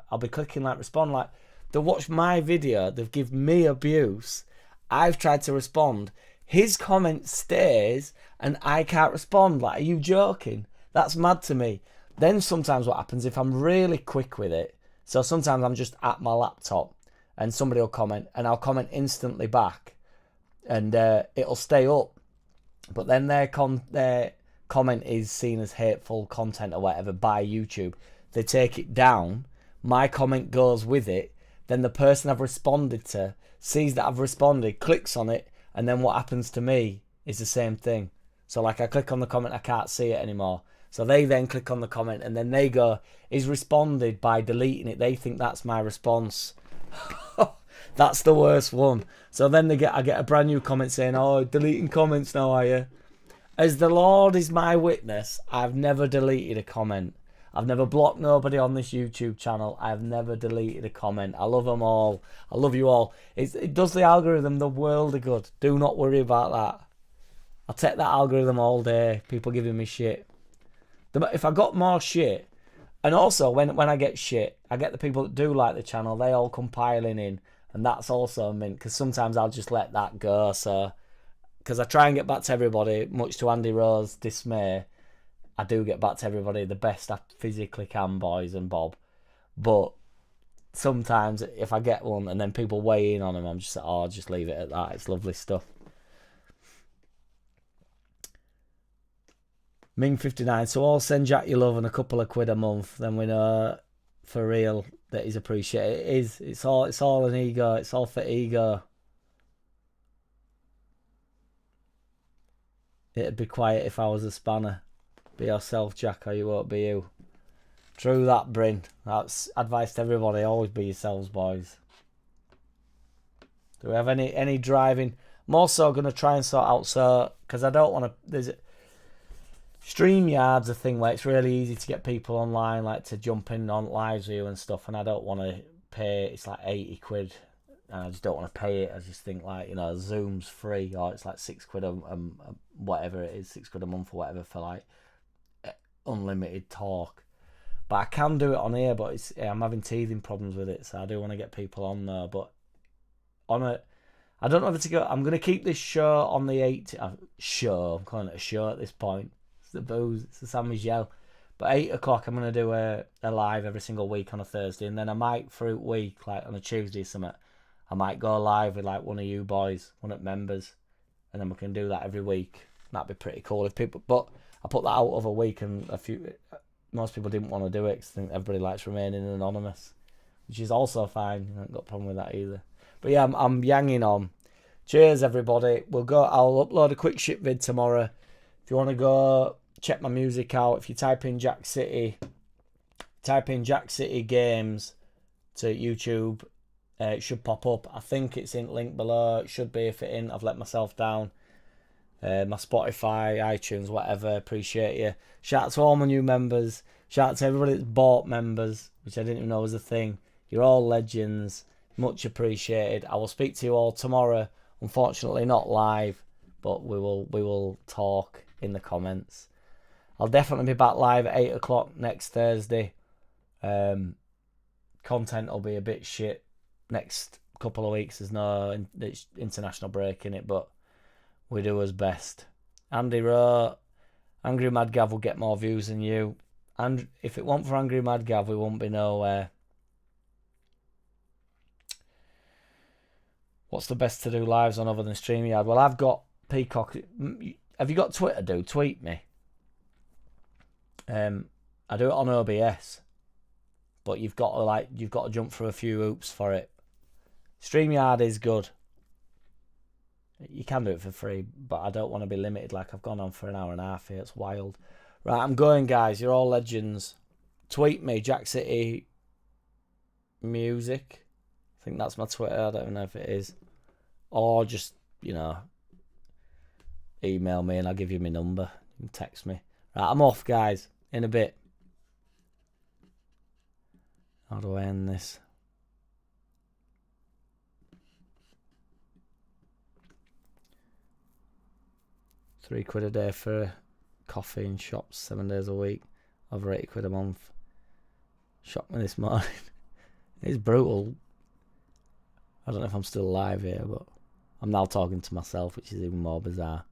I'll be clicking like respond, like they watch my video, they've given me abuse. I've tried to respond. His comment stays and I can't respond. Like, are you joking? That's mad to me. Then sometimes what happens, if I'm really quick with it, so sometimes I'm just at my laptop and somebody will comment and I'll comment instantly back and it'll stay up. But then their comment is seen as hateful content or whatever by YouTube. They take it down. My comment goes with it. Then the person I've responded to sees that I've responded, clicks on it, and then what happens to me is the same thing. So like I click on the comment, I can't see it anymore. So they then click on the comment and then they go, he's responded by deleting it. They think that's my response. That's the worst one. So then I get a brand new comment saying, oh, deleting comments now, are you? As the Lord is my witness, I've never deleted a comment. I've never blocked nobody on this YouTube channel. I've never deleted a comment. I love them all. I love you all. It does the algorithm the world of good. Do not worry about that. I'll take that algorithm all day. People giving me shit. If I got more shit, and also when I get shit, I get the people that do like the channel, they all come piling in. And that's also mint, because sometimes I'll just let that go. So, because I try and get back to everybody, much to Andy Rowe's dismay. I do get back to everybody the best I physically can, boys and Bob. But sometimes if I get one and then people weigh in on them, I'm just like, oh, I'll just leave it at that. It's lovely stuff. Ming59, so I'll send Jack your love and a couple of quid a month. Then we know for real that he's appreciated. It is. It's all an ego. It's all for ego. It'd be quiet if I was a spanner. Be yourself, Jack, or you won't be you. True that, Bryn. That's advice to everybody. Always be yourselves, boys. Do we have any driving? I'm also going to try and sort out, because I don't want to... There's StreamYard's a thing where it's really easy to get people online, like to jump in on live view and stuff, and I don't want to pay... It's like 80 quid, and I just don't want to pay it. I just think, like, you know, Zoom's free, or it's like 6 quid, whatever it is, 6 quid a month or whatever for, like, unlimited talk. But I can do it on here, but I'm having teething problems with it, so I do want to get people on there. But I don't know if to go. I'm going to keep this show on the 8th. Show, I'm calling it a show at this point. It's the booze, it's the San Miguel. But 8 o'clock, I'm going to do a live every single week on a Thursday, and then I might, through week, like on a Tuesday or something, I might go live with like one of you boys, one of the members, and then we can do that every week. That'd be pretty cool if people. But I put that out of a week, and most people didn't want to do it because I think everybody likes remaining anonymous, which is also fine. I haven't got a problem with that either. But yeah, I'm yanging on. Cheers, everybody. I'll upload a quick shit vid tomorrow. If you want to go check my music out, if you type in JackCity Games to YouTube, it should pop up. I think it's in link below. It should be. If it ain't, I've let myself down. My Spotify, iTunes, whatever. Appreciate you. Shout out to all my new members. Shout out to everybody that's bought members, which I didn't even know was a thing. You're all legends. Much appreciated. I will speak to you all tomorrow. Unfortunately, not live, but we will talk in the comments. I'll definitely be back live at 8 o'clock next Thursday. Content will be a bit shit next couple of weeks. There's no international break in it, but we do as best. Andy wrote, Angry Mad Gav will get more views than you. And if it weren't for Angry Mad Gav, we won't be nowhere. What's the best to do lives on other than StreamYard? Well, I've got Peacock. Have you got Twitter, dude? Tweet me. I do it on OBS, but you've got to jump through a few hoops for it. StreamYard is good. You can do it for free, but I don't want to be limited. Like, I've gone on for an hour and a half here. It's wild. Right, I'm going, guys. You're all legends. Tweet me, JackCity Music. I think that's my Twitter. I don't even know if it is. Or just, email me and I'll give you my number. You can text me. Right, I'm off, guys. In a bit. How do I end this? £3 a day for coffee in shops 7 days a week. Over 80 quid a month. Shocked me this morning. It's brutal. I don't know if I'm still alive here, but I'm now talking to myself, which is even more bizarre.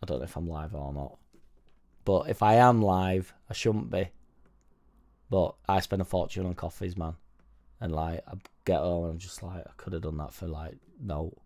I don't know if I'm live or not. But if I am live, I shouldn't be. But I spend a fortune on coffees, man. And like, I get home and I'm just like, I could have done that for like, no.